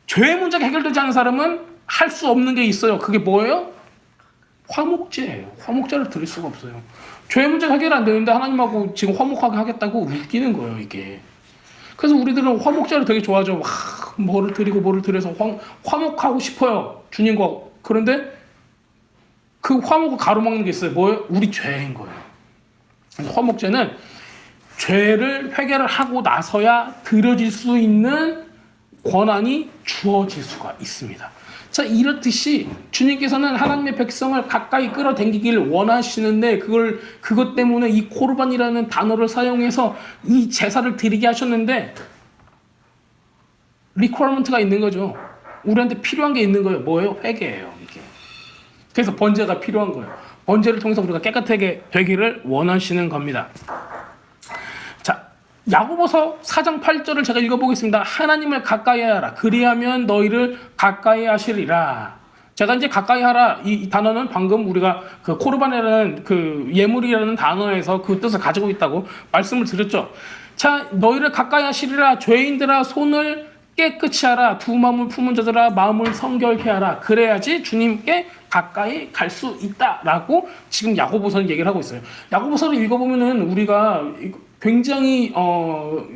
죄의 문제가 해결되지 않은 사람은 할 수 없는 게 있어요. 그게 뭐예요? 화목제예요. 화목제를 드릴 수가 없어요. 죄 문제가 해결 안 되는데 하나님하고 지금 화목하게 하겠다고 웃기는 거예요, 이게. 그래서 우리들은 화목제를 되게 좋아하죠. 뭐를 드리고 뭐를 드려서 화목하고 싶어요, 주님과. 그런데 그 화목을 가로막는 게 있어요. 뭐예요? 우리 죄인 거예요. 화목제는 죄를 회개를 하고 나서야 드려질 수 있는 권한이 주어질 수가 있습니다. 자, 이렇듯이 주님께서는 하나님의 백성을 가까이 끌어당기기를 원하시는데 그것 때문에 이 코르반이라는 단어를 사용해서 이 제사를 드리게 하셨는데 리퀘어먼트가 있는 거죠. 우리한테 필요한 게 있는 거예요. 뭐예요? 회개예요, 이게. 그래서 번제가 필요한 거예요. 번제를 통해서 우리가 깨끗하게 되기를 원하시는 겁니다. 자, 야고보서 4장 8절을 제가 읽어보겠습니다. 하나님을 가까이 하라. 그리하면 너희를 가까이 하시리라. 제가 이제 가까이 하라, 이 단어는 방금 우리가 그 코르반이라는 그 예물이라는 단어에서 그 뜻을 가지고 있다고 말씀을 드렸죠. 자, 너희를 가까이 하시리라. 죄인들아, 손을 깨끗이 하라. 두 마음을 품은 자들아, 마음을 성결케 하라. 그래야지 주님께 가까이 갈 수 있다라고 지금 야고보서는 얘기를 하고 있어요. 야고보서를 읽어보면은 우리가 굉장히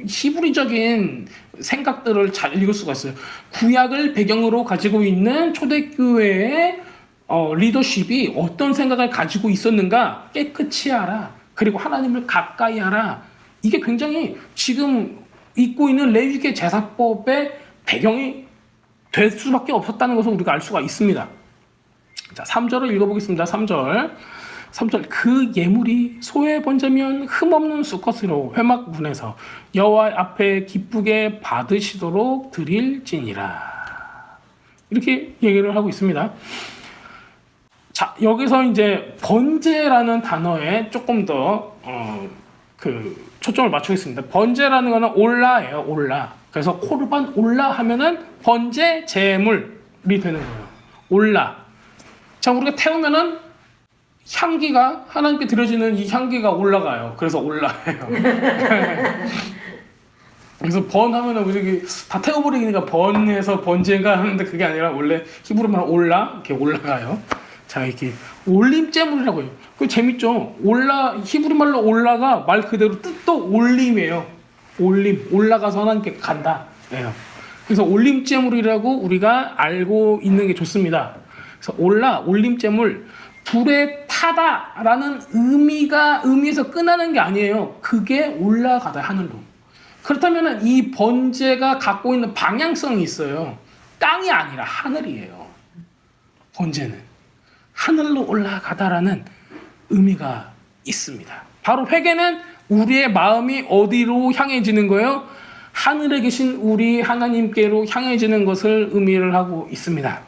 히브리적인 생각들을 잘 읽을 수가 있어요. 구약을 배경으로 가지고 있는 초대교회의 리더십이 어떤 생각을 가지고 있었는가? 깨끗이 하라. 그리고 하나님을 가까이 하라. 이게 굉장히 지금 있고 있는 레위기 제사법의 배경이 될 수밖에 없었다는 것을 우리가 알 수가 있습니다. 자, 3절을 읽어보겠습니다. 3절. 그 예물이 소의 번제면 흠없는 수컷으로 회막문에서 여호와 앞에 기쁘게 받으시도록 드릴지니라. 이렇게 얘기를 하고 있습니다. 자, 여기서 이제 번제라는 단어에 조금 더 초점을 맞추겠습니다. 번제라는 거는 올라예요, 올라. 그래서 코르반 올라 하면은 번제 제물이 되는 거예요. 올라. 자, 우리가 태우면은 향기가, 하나님께 드려지는 이 향기가 올라가요. 그래서 올라예요. 그래서 번 하면은 우리 다 태워버리니까 번에서 번제가 하는데 그게 아니라 원래 히브리말 올라, 이렇게 올라가요. 자, 이렇게 올림제물이라고 해요. 그 재밌죠? 히브리말로 올라가 말 그대로 뜻도 올림이에요. 올라가서 하나님께 간다. 예요. 그래서 올림제물이라고 우리가 알고 있는 게 좋습니다. 그래서 올림제물, 불에 타다라는 의미에서 끝나는 게 아니에요. 그게 올라가다, 하늘로. 그렇다면 이 번제가 갖고 있는 방향성이 있어요. 땅이 아니라 하늘이에요. 번제는 하늘로 올라가다라는 의미가 있습니다. 바로 회개는 우리의 마음이 어디로 향해지는 거예요? 하늘에 계신 우리 하나님께로 향해지는 것을 의미를 하고 있습니다.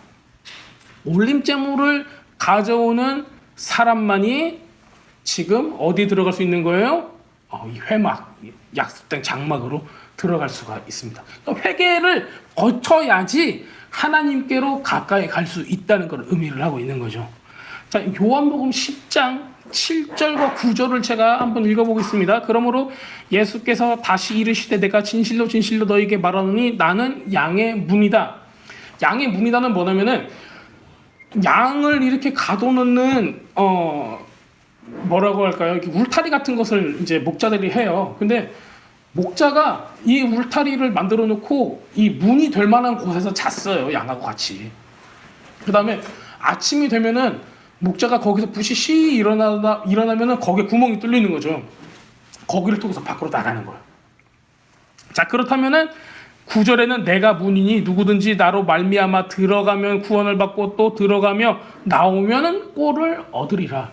올림제물을 가져오는 사람만이 지금 어디 들어갈 수 있는 거예요? 이 회막, 약속된 장막으로 들어갈 수가 있습니다. 그러니까 회개를 거쳐야지 하나님께로 가까이 갈 수 있다는 걸 의미를 하고 있는 거죠. 자, 요한복음 10장 7절과 9절을 제가 한번 읽어보겠습니다. 그러므로 예수께서 다시 이르시되 내가 진실로 진실로 너희에게 말하노니 나는 양의 문이다. 양의 문이다는 뭐냐면은 양을 이렇게 가둬놓는 뭐라고 할까요? 이렇게 울타리 같은 것을 이제 목자들이 해요. 근데 목자가 이 울타리를 만들어 놓고 이 문이 될 만한 곳에서 잤어요. 양하고 같이. 그 다음에 아침이 되면은 목자가 거기서 부시시 일어나면은 거기에 구멍이 뚫리는 거죠. 거기를 통해서 밖으로 나가는 거예요. 자, 그렇다면은 9절에는 내가 문이니 누구든지 나로 말미암아 들어가면 구원을 받고 또 들어가며 나오면은 꼴을 얻으리라.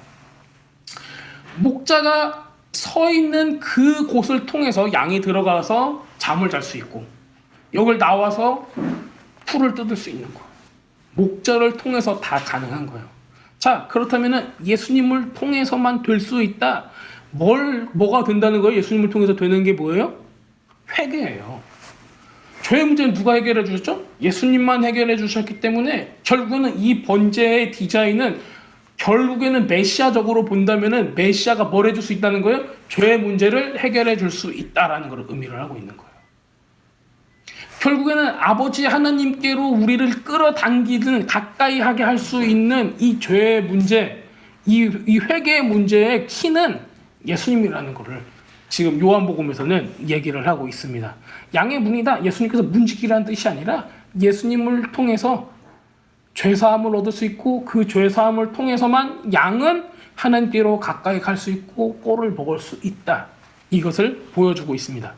목자가 서 있는 그 곳을 통해서 양이 들어가서 잠을 잘 수 있고 여길 나와서 풀을 뜯을 수 있는 거예요. 목자를 통해서 다 가능한 거예요. 자, 그렇다면 예수님을 통해서만 될 수 있다. 뭐가 된다는 거예요? 예수님을 통해서 되는 게 뭐예요? 회개예요. 죄의 문제는 누가 해결해 주셨죠? 예수님만 해결해 주셨기 때문에 결국에는 이 번제의 디자인은 결국에는 메시아적으로 본다면은 메시아가 뭘 해줄 수 있다는 거예요? 죄의 문제를 해결해 줄 수 있다라는 걸 의미를 하고 있는 거예요. 결국에는 아버지 하나님께로 우리를 끌어당기든 가까이 하게 할 수 있는 이 죄의 문제, 이 회개의 문제의 키는 예수님이라는 것을 지금 요한복음에서는 얘기를 하고 있습니다. 양의 문이다. 예수님께서 문지기라는 뜻이 아니라 예수님을 통해서 죄사함을 얻을 수 있고 그 죄사함을 통해서만 양은 하나님께로 가까이 갈 수 있고 꼴을 먹을 수 있다. 이것을 보여주고 있습니다.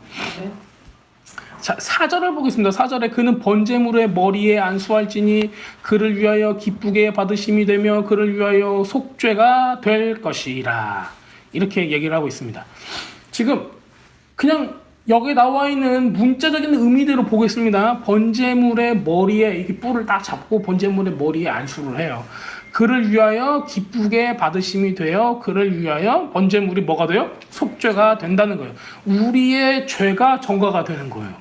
자, 4절을 보겠습니다. 4절에 그는 번제물의 머리에 안수할지니 그를 위하여 기쁘게 받으심이 되며 그를 위하여 속죄가 될 것이라. 이렇게 얘기를 하고 있습니다. 지금 그냥 여기 나와 있는 문자적인 의미대로 보겠습니다. 번제물의 머리에 이렇게 뿔을 딱 잡고 번제물의 머리에 안수를 해요. 그를 위하여 기쁘게 받으심이 되어 그를 위하여 번제물이 뭐가 돼요? 속죄가 된다는 거예요. 우리의 죄가 정과가 되는 거예요.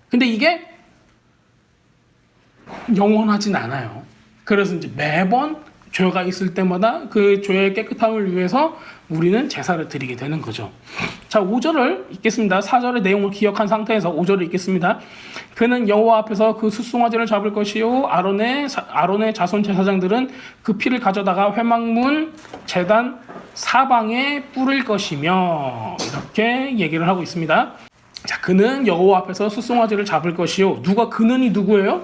근데 이게 영원하진 않아요. 그래서 이제 매번 죄가 있을 때마다 그 죄의 깨끗함을 위해서 우리는 제사를 드리게 되는 거죠. 자, 5절을 읽겠습니다. 4절의 내용을 기억한 상태에서 5절을 읽겠습니다. 그는 여호와 앞에서 그 숫송아지를 잡을 것이요 아론의 자손 제사장들은 그 피를 가져다가 회막문 제단 사방에 뿌릴 것이며 이렇게 얘기를 하고 있습니다. 자, 그는 여호와 앞에서 숫송아지를 잡을 것이요. 누가 그는이 누구예요?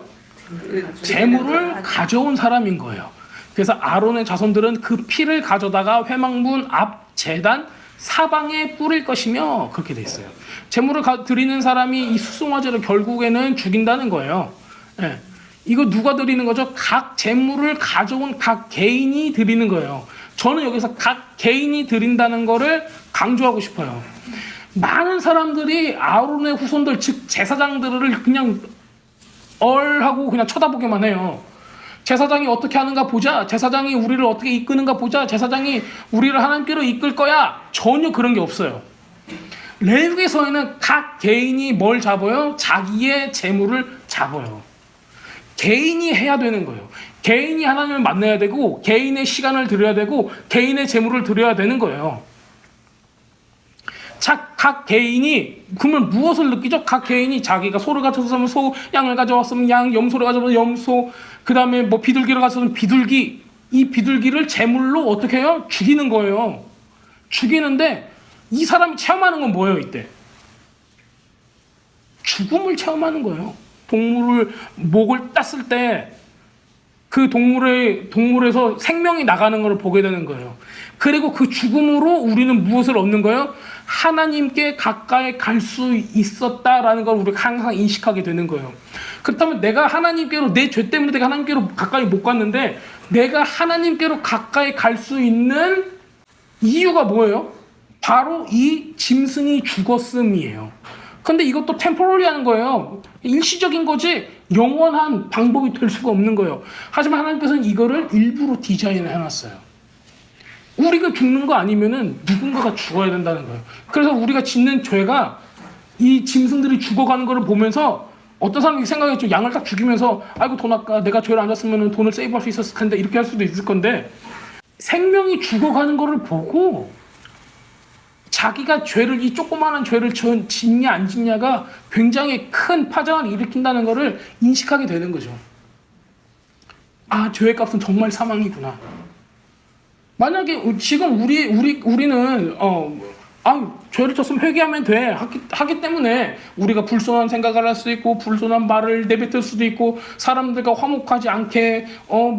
제물을 가져온 사람인 거예요. 그래서 아론의 자손들은 그 피를 가져다가 회막문 앞 제단 사방에 뿌릴 것이며 그렇게 돼 있어요. 제물을 드리는 사람이 이 숫송아지를 결국에는 죽인다는 거예요. 예. 이거 누가 드리는 거죠? 각 제물을 가져온 각 개인이 드리는 거예요. 저는 여기서 각 개인이 드린다는 거를 강조하고 싶어요. 많은 사람들이 아론의 후손들 즉 제사장들을 그냥 하고 그냥 쳐다보기만 해요. 제사장이 어떻게 하는가 보자. 제사장이 우리를 어떻게 이끄는가 보자. 제사장이 우리를 하나님께로 이끌 거야. 전혀 그런 게 없어요. 레위기서에는 각 개인이 뭘 잡아요? 자기의 재물을 잡아요. 개인이 해야 되는 거예요. 개인이 하나님을 만나야 되고 개인의 시간을 드려야 되고 개인의 재물을 드려야 되는 거예요. 각 개인이 그러면 무엇을 느끼죠? 각 개인이 자기가 소를 가져왔으면 소, 양을 가져왔으면 양, 염소를 가져왔으면 염소, 그 다음에 뭐 비둘기를 가져왔으면 비둘기, 이 비둘기를 제물로 어떻게 해요? 죽이는 거예요. 죽이는데 이 사람이 체험하는 건 뭐예요? 이때 죽음을 체험하는 거예요. 동물을 목을 땄을 때 그 동물에서 생명이 나가는 걸 보게 되는 거예요. 그리고 그 죽음으로 우리는 무엇을 얻는 거예요? 하나님께 가까이 갈 수 있었다라는 걸 우리가 항상 인식하게 되는 거예요. 그렇다면 내가 하나님께로 내 죄 때문에 내가 하나님께로 가까이 못 갔는데 내가 하나님께로 가까이 갈 수 있는 이유가 뭐예요? 바로 이 짐승이 죽었음이에요. 근데 이것도 템포럴리 하는 거예요. 일시적인 거지 영원한 방법이 될 수가 없는 거예요. 하지만 하나님께서는 이거를 일부러 디자인을 해놨어요. 우리가 죽는 거 아니면은 누군가가 죽어야 된다는 거예요. 그래서 우리가 짓는 죄가 이 짐승들이 죽어가는 거를 보면서 어떤 사람이 생각했죠. 양을 딱 죽이면서 아이고 돈 아까 내가 죄를 안 졌으면 돈을 세이브할 수 있었을 텐데 이렇게 할 수도 있을 건데 생명이 죽어가는 거를 보고 자기가 죄를 이 조그마한 죄를 짓냐 안 짓냐가 굉장히 큰 파장을 일으킨다는 것을 인식하게 되는 거죠. 아, 죄의 값은 정말 사망이구나. 만약에 지금 우리는 죄를 졌으면 회개하면 돼 하기 때문에 우리가 불손한 생각을 할 수 있고 불손한 말을 내뱉을 수도 있고 사람들과 화목하지 않게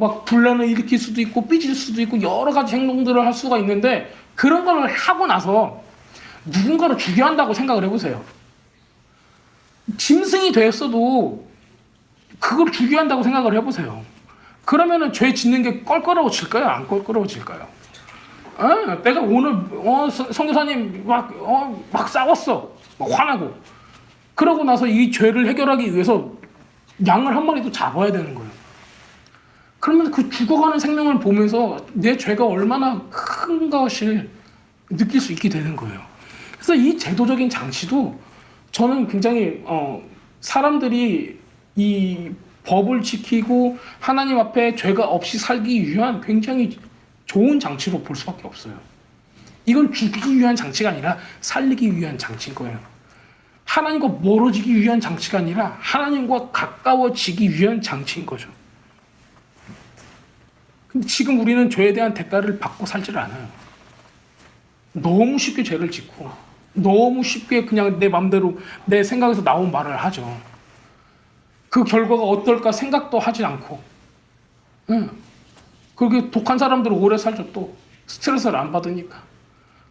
막 분란을 일으킬 수도 있고 삐질 수도 있고 여러 가지 행동들을 할 수가 있는데 그런 걸 하고 나서 누군가를 죽여야 한다고 생각을 해보세요. 짐승이 됐어도 그걸 죽여야 한다고 생각을 해보세요. 그러면은 죄 짓는 게 껄끄러워질까요? 안 껄끄러워질까요? 내가 오늘 선교사님 막 싸웠어. 막 화나고. 그러고 나서 이 죄를 해결하기 위해서 양을 한 마리도 잡아야 되는 거예요. 그러면 그 죽어가는 생명을 보면서 내 죄가 얼마나 큰 것을 느낄 수 있게 되는 거예요. 그래서 이 제도적인 장치도 저는 굉장히 사람들이 이 법을 지키고 하나님 앞에 죄가 없이 살기 위한 굉장히 좋은 장치로 볼 수밖에 없어요. 이건 죽이기 위한 장치가 아니라 살리기 위한 장치인 거예요. 하나님과 멀어지기 위한 장치가 아니라 하나님과 가까워지기 위한 장치인 거죠. 근데 지금 우리는 죄에 대한 대가를 받고 살지를 않아요. 너무 쉽게 죄를 짓고 너무 쉽게 그냥 내 맘대로 내 생각에서 나온 말을 하죠. 그 결과가 어떨까 생각도 하지 않고. 그렇게 독한 사람들은 오래 살죠. 또 스트레스를 안 받으니까.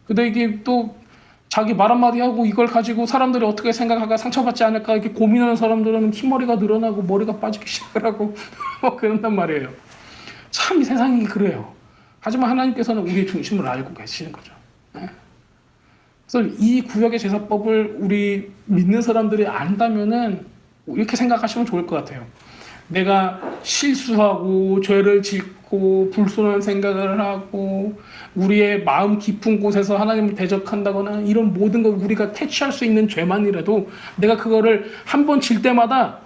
근데 이게 또 자기 말 한마디 하고 이걸 가지고 사람들이 어떻게 생각할까, 상처받지 않을까 이렇게 고민하는 사람들은 흰머리가 늘어나고 머리가 빠지기 시작을 하고 그런단 말이에요. 참 이 세상이 그래요. 하지만 하나님께서는 우리의 중심을 알고 계시는 거죠. 그래서 이 구약의 제사법을 우리 믿는 사람들이 안다면은 이렇게 생각하시면 좋을 것 같아요. 내가 실수하고 죄를 짓고 불순한 생각을 하고 우리의 마음 깊은 곳에서 하나님을 대적한다거나 이런 모든 걸 우리가 캐치할 수 있는 죄만이라도 내가 그거를 한 번 질 때마다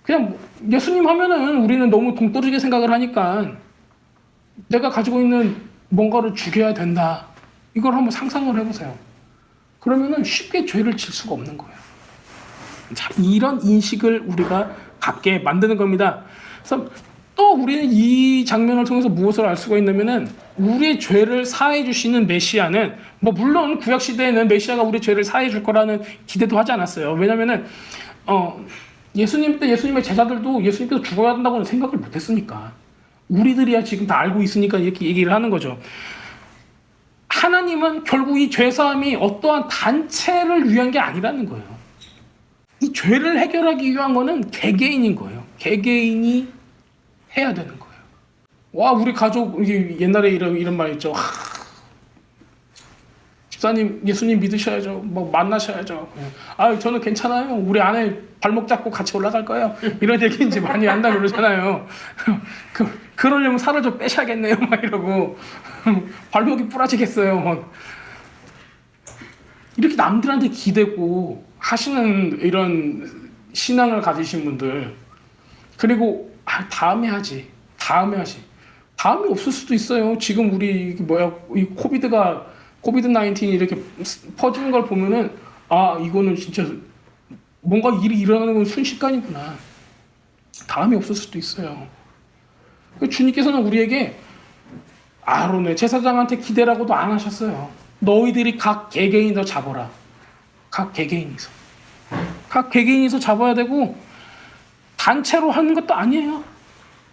그냥 예수님 하면은 우리는 너무 동떨어지게 생각을 하니까 내가 가지고 있는 뭔가를 죽여야 된다. 이걸 한번 상상을 해보세요. 그러면은 쉽게 죄를 질 수가 없는 거예요. 자, 이런 인식을 우리가 갖게 만드는 겁니다. 그래서 또 우리는 이 장면을 통해서 무엇을 알 수가 있냐면은 우리의 죄를 사해 주시는 메시아는 뭐 물론 구약 시대에는 메시아가 우리의 죄를 사해 줄 거라는 기대도 하지 않았어요. 왜냐면은 예수님 때 예수님의 제자들도 예수님께서 죽어야 한다고는 생각을 못 했으니까. 우리들이야 지금 다 알고 있으니까 이렇게 얘기를 하는 거죠. 하나님은 결국 이 죄사함이 어떠한 단체를 위한 게 아니라는 거예요. 이 죄를 해결하기 위한 거는 개개인인 거예요. 개개인이 해야 되는 거예요. 와, 우리 가족, 옛날에 이런 말 있죠. 집사님, 예수님 믿으셔야죠. 뭐 만나셔야죠. 저는 괜찮아요. 우리 아내 발목 잡고 같이 올라갈 거예요. 이런 얘기 이제 많이 한다 그러잖아요. 그러려면 살을 좀 빼셔야겠네요. 막 이러고 발목이 부러지겠어요. 이렇게 남들한테 기대고 하시는 이런 신앙을 가지신 분들, 그리고 다음에 하지. 다음이 없을 수도 있어요. 지금 우리 이 코비드-19이 이렇게 퍼지는 걸 보면은 이거는 진짜 뭔가 일이 일어나는 건 순식간이구나. 다음이 없을 수도 있어요. 주님께서는 우리에게 아론의 제사장한테 기대라고도 안 하셨어요. 너희들이 각 개개인서 잡아라. 각 개개인이서 잡아야 되고 단체로 하는 것도 아니에요.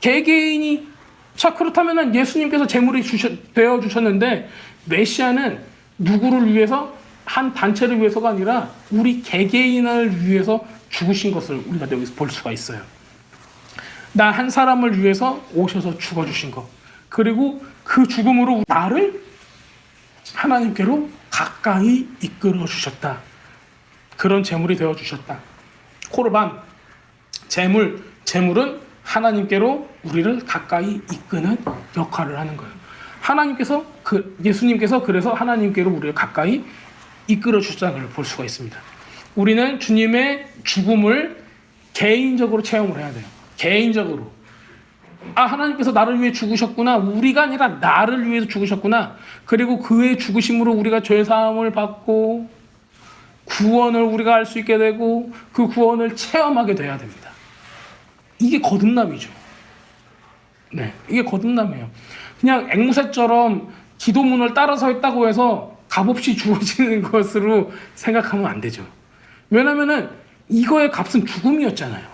개개인이. 자, 그렇다면 예수님께서 제물이 되어 주셨는데 메시아는 누구를 위해서, 한 단체를 위해서가 아니라 우리 개개인을 위해서 죽으신 것을 우리가 여기서 볼 수가 있어요. 나 한 사람을 위해서 오셔서 죽어주신 것, 그리고 그 죽음으로 나를 하나님께로 가까이 이끌어 주셨다. 그런 제물이 되어 주셨다. 코르반, 제물은 하나님께로 우리를 가까이 이끄는 역할을 하는 거예요. 예수님께서 그래서 하나님께로 우리를 가까이 이끌어 주셨다는 걸 볼 수가 있습니다. 우리는 주님의 죽음을 개인적으로 체험을 해야 돼요. 개인적으로. 하나님께서 나를 위해 죽으셨구나. 우리가 아니라 나를 위해서 죽으셨구나. 그리고 그의 죽으심으로 우리가 죄 사함을 받고 구원을 우리가 알 수 있게 되고 그 구원을 체험하게 돼야 됩니다. 이게 거듭남이죠. 네, 이게 거듭남이에요. 그냥 앵무새처럼 기도문을 따라서 했다고 해서 값없이 주어지는 것으로 생각하면 안 되죠. 왜냐면은 이거의 값은 죽음이었잖아요.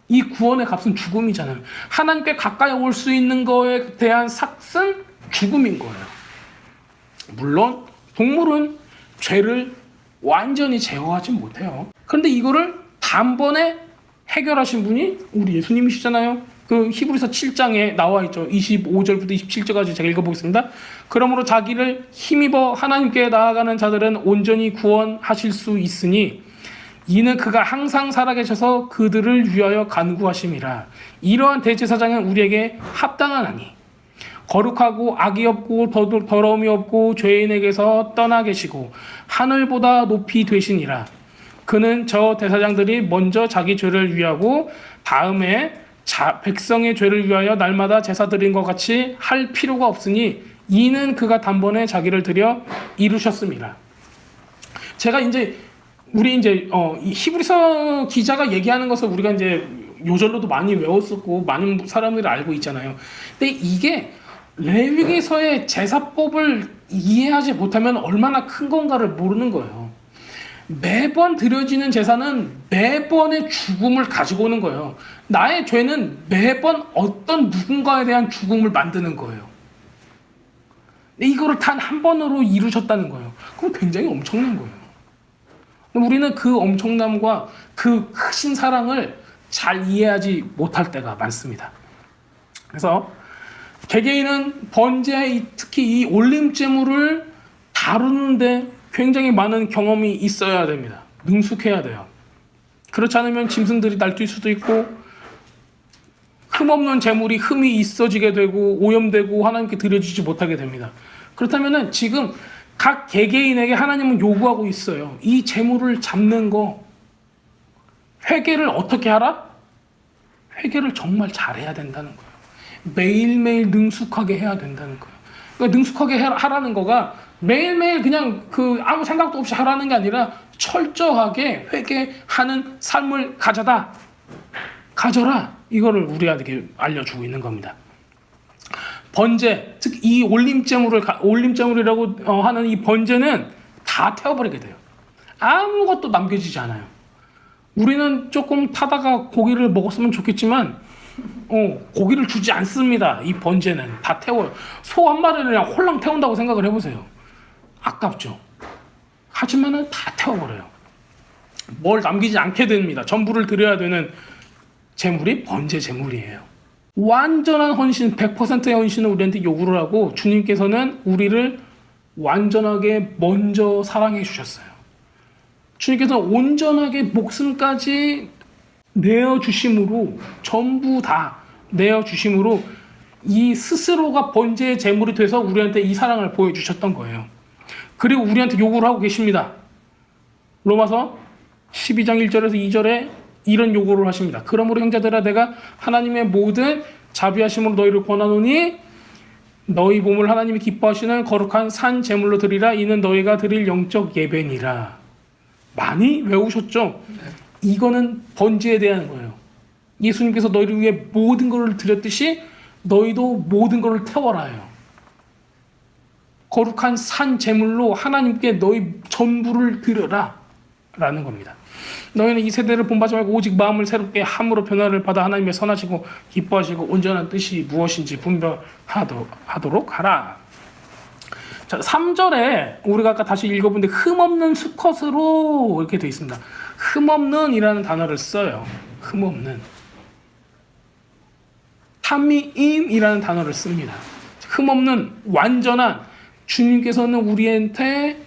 이 구원의 값은 죽음이잖아요. 하나님께 가까이 올 수 있는 거에 대한 삭은 죽음인 거예요. 물론 동물은 죄를 완전히 제어하지 못해요. 그런데 이거를 단번에 해결하신 분이 우리 예수님이시잖아요. 그 히브리서 7장에 나와 있죠. 25절부터 27절까지 제가 읽어보겠습니다. 그러므로 자기를 힘입어 하나님께 나아가는 자들은 온전히 구원하실 수 있으니 이는 그가 항상 살아계셔서 그들을 위하여 간구하심이라. 이러한 대제사장은 우리에게 합당하나니 거룩하고 악이 없고 더러움이 없고 죄인에게서 떠나 계시고 하늘보다 높이 되시니라. 그는 저 대사장들이 먼저 자기 죄를 위하고 다음에 백성의 죄를 위하여 날마다 제사 드린 것 같이 할 필요가 없으니 이는 그가 단번에 자기를 드려 이루셨습니다. 제가 이제 우리 이제 이 히브리서 기자가 얘기하는 것을 우리가 이제 요절로도 많이 외웠었고 많은 사람들이 알고 있잖아요. 근데 이게 레위기서의 제사법을 이해하지 못하면 얼마나 큰 건가를 모르는 거예요. 매번 드려지는 제사는 매번의 죽음을 가지고 오는 거예요. 나의 죄는 매번 어떤 누군가에 대한 죽음을 만드는 거예요. 이거를 단 한 번으로 이루셨다는 거예요. 그럼 굉장히 엄청난 거예요. 우리는 그 엄청남과 그 크신 사랑을 잘 이해하지 못할 때가 많습니다. 그래서 개개인은 번제, 특히 이 올림제물을 다루는데 굉장히 많은 경험이 있어야 됩니다. 능숙해야 돼요. 그렇지 않으면 짐승들이 날뛸 수도 있고 흠없는 제물이 흠이 있어지게 되고 오염되고 하나님께 드려지지 못하게 됩니다. 그렇다면 지금 각 개개인에게 하나님은 요구하고 있어요. 이 제물을 잡는 거 회개를 어떻게 하라? 회개를 정말 잘해야 된다는 거예요. 매일매일 능숙하게 해야 된다는 거예요. 그러니까 능숙하게 하라는 거가 매일매일 그냥 아무 생각도 없이 하라는 게 아니라 철저하게 회개하는 삶을 가져라. 이거를 우리에게 알려주고 있는 겁니다. 번제, 즉 이 올림제물이라고 하는 이 번제는 다 태워버리게 돼요. 아무것도 남겨지지 않아요. 우리는 조금 타다가 고기를 먹었으면 좋겠지만 고기를 주지 않습니다. 이 번제는 다 태워요. 소 한 마리를 그냥 홀랑 태운다고 생각을 해보세요. 아깝죠. 하지만은 다 태워버려요. 뭘 남기지 않게 됩니다. 전부를 드려야 되는 제물이 번제 제물이에요. 완전한 헌신, 100%의 헌신을 우리한테 요구를 하고 주님께서는 우리를 완전하게 먼저 사랑해 주셨어요. 주님께서는 온전하게 목숨까지 내어주심으로, 전부 다 내어주심으로 이 스스로가 번제의 제물이 돼서 우리한테 이 사랑을 보여주셨던 거예요. 그리고 우리한테 요구를 하고 계십니다. 로마서 12장 1절에서 2절에 이런 요구를 하십니다. 그러므로 형제들아, 내가 하나님의 모든 자비하심으로 너희를 권하노니 너희 몸을 하나님이 기뻐하시는 거룩한 산 제물로 드리라. 이는 너희가 드릴 영적 예배니라. 많이 외우셨죠? 이거는 번제에 대한 거예요. 예수님께서 너희를 위해 모든 것을 드렸듯이 너희도 모든 것을 태워라요. 거룩한 산 제물로 하나님께 너희 전부를 드려라 라는 겁니다. 너희는 이 세대를 본받지 말고 오직 마음을 새롭게 함으로 변화를 받아 하나님의 선하시고 기뻐하시고 온전한 뜻이 무엇인지 분별하도록 하라. 자, 3절에 우리가 아까 다시 읽어본데 흠없는 수컷으로 이렇게 되어 있습니다. 흠없는 이라는 단어를 써요. 흠없는. 타미임이라는 단어를 씁니다. 흠없는, 완전한, 주님께서는 우리한테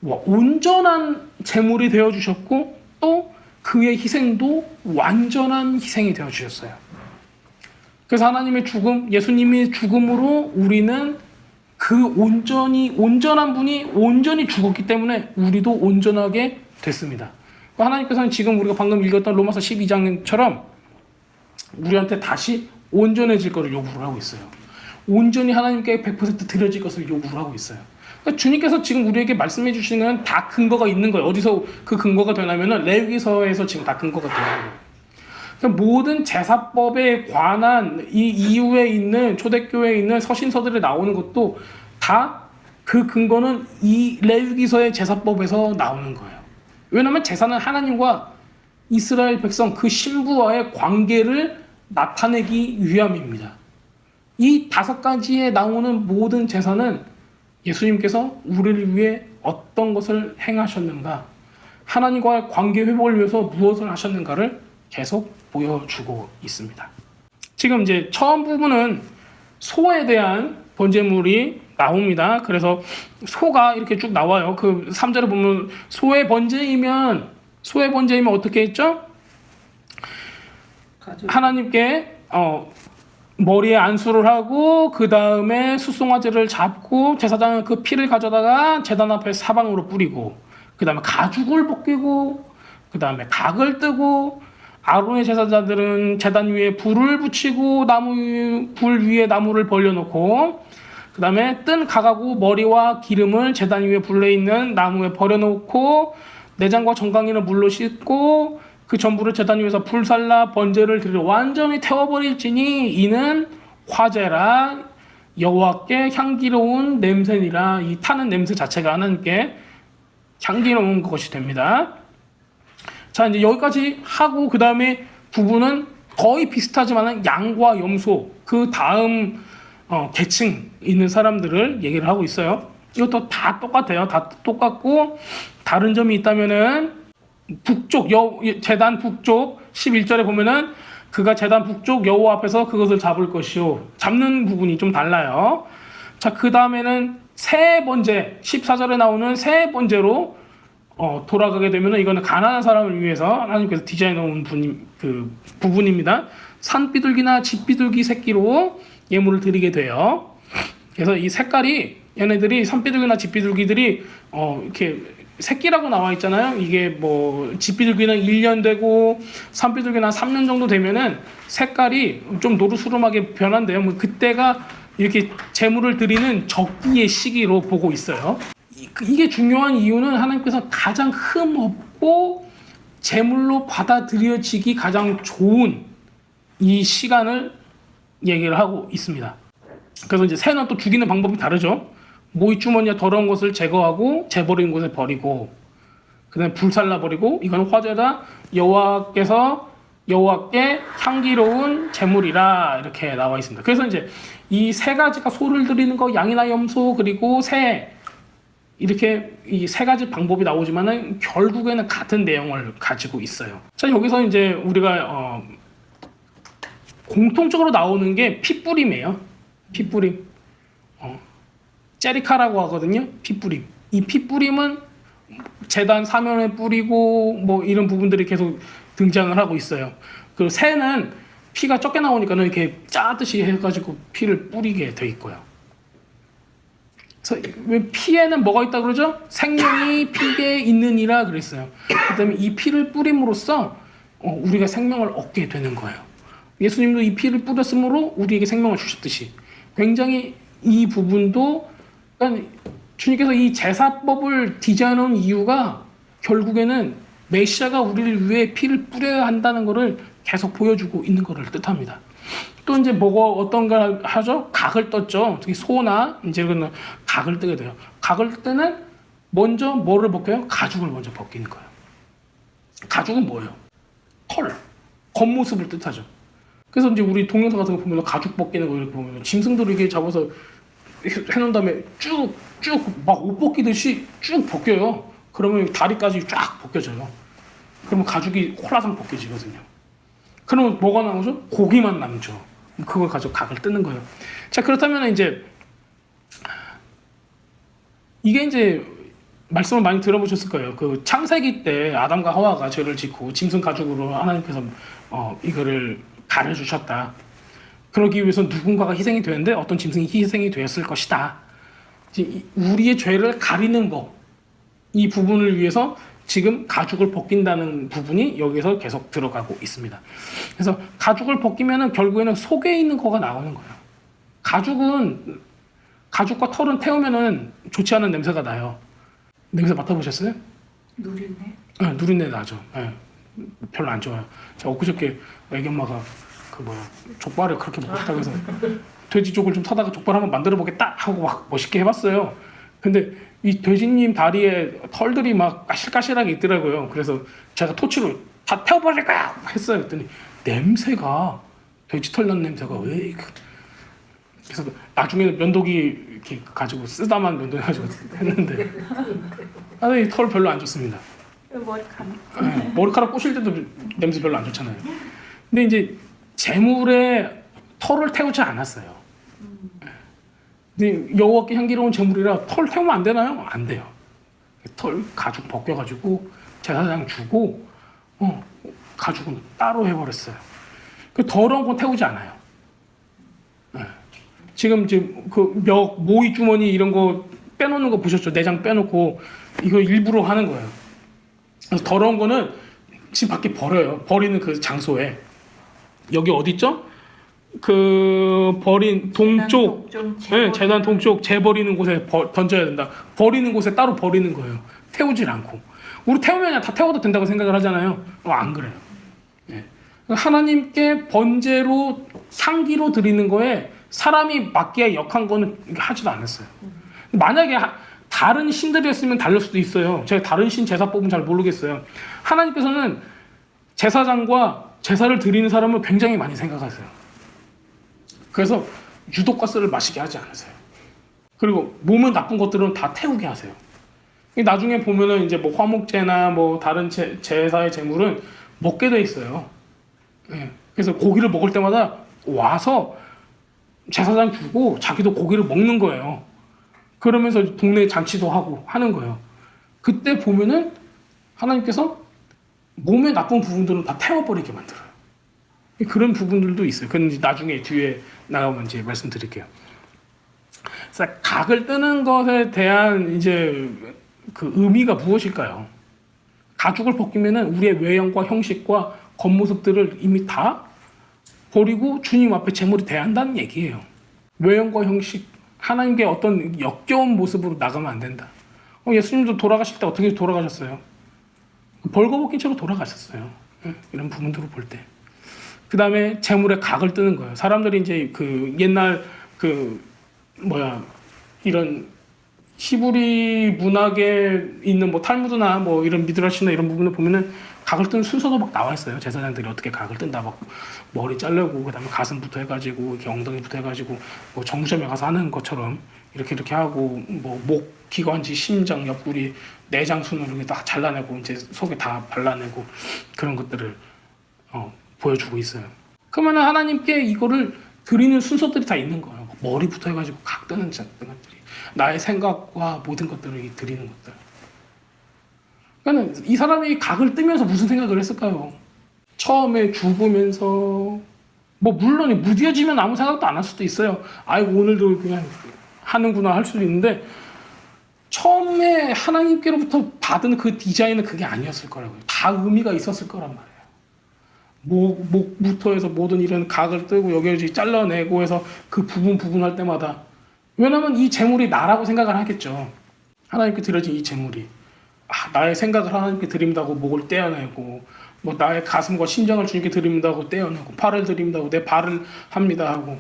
온전한 제물이 되어주셨고 또 그의 희생도 완전한 희생이 되어주셨어요. 그래서 하나님의 죽음, 예수님의 죽음으로 우리는 그 온전한 분이 온전히 죽었기 때문에 우리도 온전하게 됐습니다. 하나님께서는 지금 우리가 방금 읽었던 로마서 12장처럼 우리한테 다시 온전해질 것을 요구를 하고 있어요. 온전히 하나님께 100% 드려질 것을 요구를 하고 있어요. 그러니까 주님께서 지금 우리에게 말씀해 주시는 건 다 근거가 있는 거예요. 어디서 그 근거가 되냐면은 레위기서에서 지금 다 근거가 되는 거예요. 그러니까 모든 제사법에 관한 이 이후에 있는 초대교회에 있는 서신서들에 나오는 것도 다 그 근거는 이 레위기서의 제사법에서 나오는 거예요. 왜냐하면 제사는 하나님과 이스라엘 백성 그 신부와의 관계를 나타내기 위함입니다. 이 5가지에 나오는 모든 제사는 예수님께서 우리를 위해 어떤 것을 행하셨는가, 하나님과의 관계 회복을 위해서 무엇을 하셨는가를 계속 보여주고 있습니다. 지금 이제 처음 부분은 소에 대한 번제물이 나옵니다. 그래서 소가 이렇게 쭉 나와요. 그 3절에 보면 소의 번제이면 어떻게 했죠? 하나님께 머리에 안수를 하고 그 다음에 수송아지를 잡고 제사장은 그 피를 가져다가 제단 앞에 사방으로 뿌리고 그 다음에 가죽을 벗기고 그 다음에 각을 뜨고 아론의 제사자들은 제단 위에 불을 붙이고 불 위에 나무를 벌려놓고 그 다음에 뜬 각하고 머리와 기름을 제단 위에 불에 있는 나무에 버려놓고 내장과 정강이는 물로 씻고 그 전부를 제단 위에서 불살라 번제를 드리려 완전히 태워버릴지니 이는 화제라 여호와께 향기로운 냄새니라. 이 타는 냄새 자체가 하나님께 향기로운 것이 됩니다. 자, 이제 여기까지 하고 그 다음에 부분은 거의 비슷하지만 양과 염소 그 다음 계층 있는 사람들을 얘기를 하고 있어요. 이것도 다 똑같아요. 다 똑같고 다른 점이 있다면은 북쪽 제단 북쪽 11절에 보면은 그가 제단 북쪽 여호와 앞에서 그것을 잡을 것이요. 잡는 부분이 좀 달라요. 자, 그 다음에는 세 번째 14절에 나오는 세 번째로 돌아가게 되면은 이거는 가난한 사람을 위해서 하나님께서 디자인해 놓은 그 부분입니다. 산비둘기나 집비둘기 새끼로 예물을 드리게 돼요. 그래서 이 색깔이 얘네들이 산비둘기나 집비둘기들이 이렇게 새끼라고 나와 있잖아요. 이게 뭐 집비둘기는 1년 되고 산비둘기는 한 3년 정도 되면은 색깔이 좀 노르스름하게 변한대요. 뭐 그때가 이렇게 제물을 드리는 적기의 시기로 보고 있어요. 이게 중요한 이유는 하나님께서 가장 흠없고 제물로 받아들여지기 가장 좋은 이 시간을 얘기를 하고 있습니다. 그래서 이제 새는 또 죽이는 방법이 다르죠. 모이 주머니에 더러운 것을 제거하고 재버린 곳에 버리고 그다음에 불살라 버리고 이건 화제다 여호와께 향기로운 제물이라 이렇게 나와 있습니다. 그래서 이제 이 세 가지가 소를 드리는 거 양이나 염소 그리고 새 이렇게 이 세 가지 방법이 나오지만은 결국에는 같은 내용을 가지고 있어요. 자, 여기서 이제 우리가 공통적으로 나오는 게 핏뿌림이에요. 핏뿌림. 제리카라고 하거든요. 핏뿌림. 이 핏뿌림은 제단 사면에 뿌리고 뭐 이런 부분들이 계속 등장을 하고 있어요. 그리고 새는 피가 적게 나오니까는 이렇게 짜듯이 해가지고 피를 뿌리게 돼 있고요. 그래서 피에는 뭐가 있다 그러죠? 생명이 피에 있느니라 그랬어요. 그다음에 이 피를 뿌림으로써 우리가 생명을 얻게 되는 거예요. 예수님도 이 피를 뿌렸으므로 우리에게 생명을 주셨듯이 굉장히 이 부분도 그러니까 주님께서 이 제사법을 디자인한 이유가 결국에는 메시아가 우리를 위해 피를 뿌려야 한다는 것을 계속 보여주고 있는 것을 뜻합니다. 또 이제 뭐가 어떤 걸 하죠? 각을 떴죠. 특히 소나 이제 그는 각을 뜨게 돼요. 각을 뜰 때는 먼저 뭐를 벗겨요? 가죽을 먼저 벗기는 거예요. 가죽은 뭐예요? 털, 겉모습을 뜻하죠. 그래서 이제 우리 동영상 같은 거 보면 가죽 벗기는 거 이렇게 보면 짐승들을 이렇게 잡아서 해놓은 다음에 쭉 막 옷 벗기듯이 쭉 벗겨요. 그러면 다리까지 쫙 벗겨져요. 그러면 가죽이 홀라당 벗겨지거든요. 그러면 뭐가 나오죠? 고기만 남죠. 그걸 가지고 각을 뜨는 거예요. 자, 그렇다면 이제 이게 이제 말씀을 많이 들어보셨을 거예요. 그 창세기 때 아담과 하와가 죄를 짓고 짐승 가죽으로 하나님께서 이거를 가려주셨다. 그러기 위해서 누군가가 희생이 되는데 어떤 짐승이 희생이 되었을 것이다. 우리의 죄를 가리는 거, 이 부분을 위해서 지금 가죽을 벗긴다는 부분이 여기서 계속 들어가고 있습니다. 그래서 가죽을 벗기면은 결국에는 속에 있는 거가 나오는 거예요. 가죽과 털은 태우면은 좋지 않은 냄새가 나요. 냄새 맡아보셨어요? 누린내? 네, 누린내 나죠. 네, 별로 안 좋아요. 제가 엊그저께 애기 엄마가 족발을 그렇게 먹고 싶다고 해서 돼지 쪽을 좀 사다가 족발 한번 만들어 보겠다 하고 막 멋있게 해봤어요. 근데 이 돼지님 다리에 털들이 막 까실까실하게 있더라고요. 그래서 제가 토치로 다 태워버릴 거야 했어요. 그랬더니 냄새가 돼지 털 난 냄새가 왜 그래서 나중에는 면도기 이렇게 가지고 쓰다만 면도기 가지고 했는데 아니 털 별로 안 좋습니다. 머리카락. 머리카락 꼬실 때도 냄새 별로 안 좋잖아요. 근데 이제 재물에 털을 태우지 않았어요. 근데 여호와께 향기로운 재물이라 털 태우면 안 되나요? 안 돼요. 털 가죽 벗겨가지고 제사장 주고 가죽은 따로 해버렸어요. 그 더러운 건 태우지 않아요. 지금 그 모이 주머니 이런 거 빼놓는 거 보셨죠? 내장 빼놓고 이거 일부러 하는 거예요. 그래서 더러운 거는 집 밖에 버려요. 버리는 그 장소에. 여기 어디 있죠? 그 버린 동쪽, 네, 재단 동쪽 재버리는 곳에 던져야 된다. 버리는 곳에 따로 버리는 거예요. 태우질 않고. 우리 태우면 그냥 다 태워도 된다고 생각을 하잖아요. 안 그래요. 예. 하나님께 번제로 향기로 드리는 거에 사람이 맡기에 역한 거는 하지도 않았어요. 만약에 다른 신들이었으면 다를 수도 있어요. 제가 다른 신 제사법은 잘 모르겠어요. 하나님께서는 제사장과 제사를 드리는 사람을 굉장히 많이 생각하세요. 그래서 유독가스를 마시게 하지 않으세요. 그리고 몸에 나쁜 것들은 다 태우게 하세요. 나중에 보면은 이제 뭐 화목제나 뭐 다른 제사의 제물은 먹게 돼 있어요. 예. 그래서 고기를 먹을 때마다 와서 제사장 주고 자기도 고기를 먹는 거예요. 그러면서 동네 잔치도 하고 하는 거예요. 그때 보면은 하나님께서 몸에 나쁜 부분들은 다 태워버리게 만들어요. 그런 부분들도 있어요. 그건 이제 나중에 뒤에 나가면 이제 말씀드릴게요. 그래서 각을 뜨는 것에 대한 이제 그 의미가 무엇일까요? 가죽을 벗기면은 우리의 외형과 형식과 겉모습들을 이미 다 버리고 주님 앞에 제물이 돼야 한다는 얘기예요. 외형과 형식, 하나님께 어떤 역겨운 모습으로 나가면 안 된다. 예수님도 돌아가실 때 어떻게 돌아가셨어요? 벌거벗긴 채로 돌아가셨어요. 이런 부분들을 볼 때. 그 다음에 제물에 각을 뜨는 거예요. 사람들이 이제 그 옛날 이런 히브리 문학에 있는 뭐 탈무드나 뭐 이런 미드라시나 이런 부분을 보면은 각을 뜨는 순서도 막 나와 있어요. 제사장들이 어떻게 각을 뜬다, 막 머리 자르고 그다음에 가슴부터 해가지고 이렇게 엉덩이부터 해가지고 뭐 정점에 가서 하는 것처럼 이렇게 하고 뭐 목, 기관지, 심장, 옆구리, 내장 순으로 이렇게 다 잘라내고 이제 속에 다 발라내고 그런 것들을 보여주고 있어요. 그러면 하나님께 이거를 드리는 순서들이 다 있는 거예요. 머리부터 해가지고 각 뜨는 것들이 나의 생각과 모든 것들을 드리는 것들. 그러니까 이 사람이 각을 뜨면서 무슨 생각을 했을까요? 처음에 죽으면서 뭐 물론 무뎌지면 아무 생각도 안 할 수도 있어요. 아이고 오늘도 그냥 하는구나 할 수도 있는데 처음에 하나님께로부터 받은 그 디자인은 그게 아니었을 거라고요. 다 의미가 있었을 거란 말이에요. 목부터 해서 모든 이런 각을 뜨고 여기를 잘라내고 해서 그 부분 할 때마다, 왜냐면 이 재물이 나라고 생각을 하겠죠. 하나님께 드려진 이 재물이 나의 생각을 하나님께 드린다고 목을 떼어내고, 뭐 나의 가슴과 심장을 주님께 드린다고 떼어내고, 팔을 드린다고 내 발을 합니다 하고,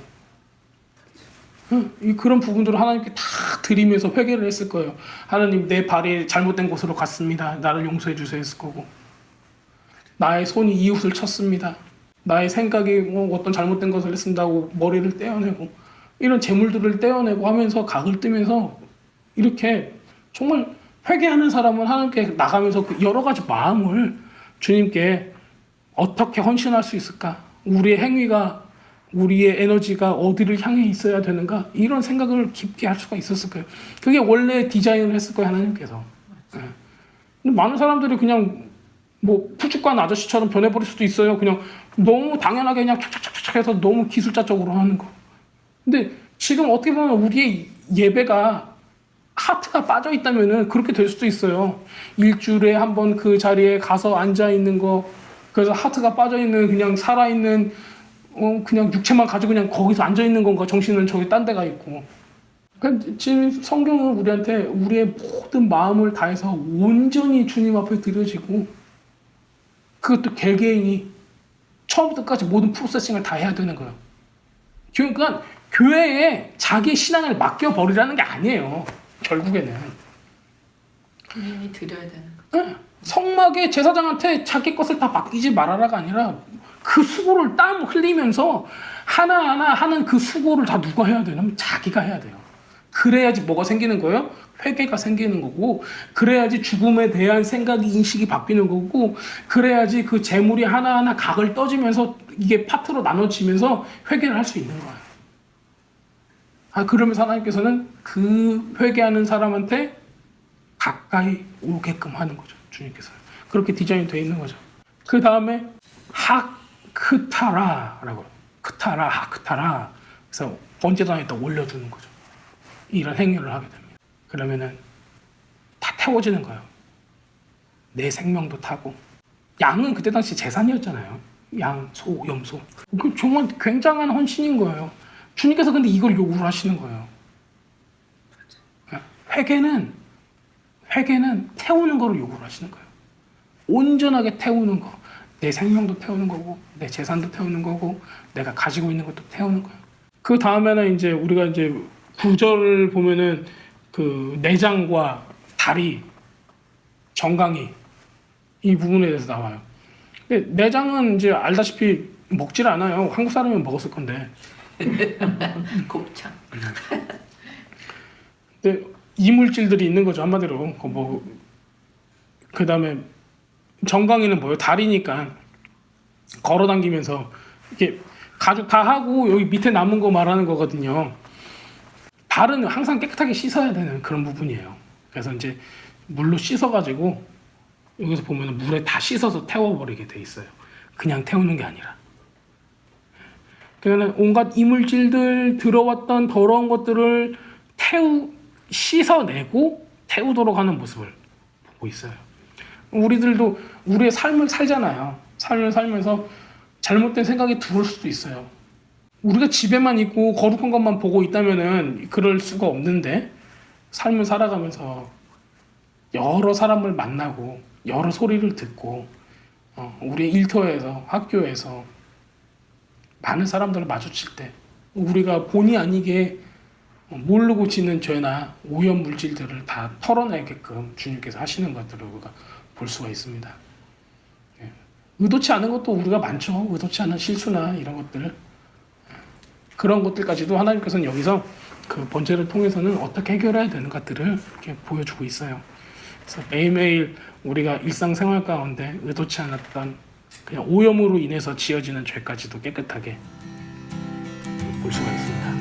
그런 부분들을 하나님께 다 드리면서 회개를 했을 거예요. 하나님, 내 발이 잘못된 곳으로 갔습니다. 나를 용서해 주세요 했을 거고, 나의 손이 이웃을 쳤습니다. 나의 생각이 어떤 잘못된 것을 했습니다고 머리를 떼어내고, 이런 재물들을 떼어내고 하면서 각을 뜨면서 이렇게 정말 회개하는 사람은 하나님께 나가면서 그 여러 가지 마음을 주님께 어떻게 헌신할 수 있을까? 우리의 행위가, 우리의 에너지가 어디를 향해 있어야 되는가? 이런 생각을 깊게 할 수가 있었을 거예요. 그게 원래 디자인을 했을 거예요, 하나님께서. 근데 많은 사람들이 그냥 뭐 푸주관 아저씨처럼 변해버릴 수도 있어요. 그냥 너무 당연하게 그냥 착착착착 해서 너무 기술자적으로 하는 거. 근데 지금 어떻게 보면 우리의 예배가 하트가 빠져 있다면은 그렇게 될 수도 있어요. 일주일에 한 번 그 자리에 가서 앉아 있는 거, 그래서 하트가 빠져 있는 그냥 살아 있는 그냥 육체만 가지고 그냥 거기서 앉아 있는 건가? 정신은 저기 딴 데가 있고. 그러니까 지금 성경은 우리한테 우리의 모든 마음을 다해서 온전히 주님 앞에 드려지고, 그것도 개개인이 처음부터 끝까지 모든 프로세싱을 다 해야 되는 거예요. 그러니까 교회에 자기 신앙을 맡겨버리라는 게 아니에요. 결국에는. 본인이 드려야 되는 거. 성막의 제사장한테 자기 것을 다 맡기지 말아라가 아니라 그 수고를 땀 흘리면서 하나하나 하는 그 수고를 다 누가 해야 되냐면 자기가 해야 돼요. 그래야지 뭐가 생기는 거예요? 회개가 생기는 거고, 그래야지 죽음에 대한 생각이, 인식이 바뀌는 거고, 그래야지 그 재물이 하나하나 각을 떠지면서 이게 파트로 나눠지면서 회개를 할 수 있는 거예요. 그러면서 하나님께서는 그 회개하는 사람한테 가까이 오게끔 하는 거죠. 주님께서. 그렇게 디자인이 되어 있는 거죠. 그 다음에 하크타라라고, 하크타라. 그래서 번제단에다 올려주는 거죠. 이런 행위를 하게 됩니다. 그러면은 다 태워지는 거예요. 내 생명도 타고. 양은 그때 당시 재산이었잖아요. 양, 소, 염소. 그 정말 굉장한 헌신인 거예요. 주님께서 근데 이걸 요구를 하시는 거예요. 회개는 태우는 거를 요구를 하시는 거예요. 온전하게 태우는 거. 내 생명도 태우는 거고, 내 재산도 태우는 거고, 내가 가지고 있는 것도 태우는 거예요. 그 다음에는 이제 우리가 이제 구절을 보면은 그 내장과 다리, 정강이 이 부분에 대해서 나와요. 근데 내장은 이제 알다시피 먹질 않아요. 한국 사람이면 먹었을 건데. 곱창. 근데 이물질들이 있는 거죠, 한마디로. 그 다음에 정강이는 뭐예요? 다리니까 걸어당기면서 이렇게 가죽 다 하고 여기 밑에 남은 거 말하는 거거든요. 발은 항상 깨끗하게 씻어야 되는 그런 부분이에요. 그래서 이제 물로 씻어가지고 여기서 보면 물에 다 씻어서 태워버리게 돼 있어요. 그냥 태우는 게 아니라. 그러면 온갖 이물질들 들어왔던 더러운 것들을 씻어내고 태우도록 하는 모습을 보고 있어요. 우리들도 우리의 삶을 살잖아요. 삶을 살면서 잘못된 생각이 들어올 수도 있어요. 우리가 집에만 있고 거룩한 것만 보고 있다면은 그럴 수가 없는데 삶을 살아가면서 여러 사람을 만나고 여러 소리를 듣고 우리 일터에서 학교에서 많은 사람들을 마주칠 때 우리가 본의 아니게 모르고 짓는 죄나 오염 물질들을 다 털어내게끔 주님께서 하시는 것들을 우리가 볼 수가 있습니다. 의도치 않은 것도 우리가 많죠. 의도치 않은 실수나 이런 것들, 그런 것들까지도 하나님께서는 여기서 그 번제를 통해서는 어떻게 해결해야 되는 것들을 이렇게 보여주고 있어요. 그래서 매일매일 우리가 일상생활 가운데 의도치 않았던 그냥 오염으로 인해서 지어지는 죄까지도 깨끗하게 볼 수가 있습니다.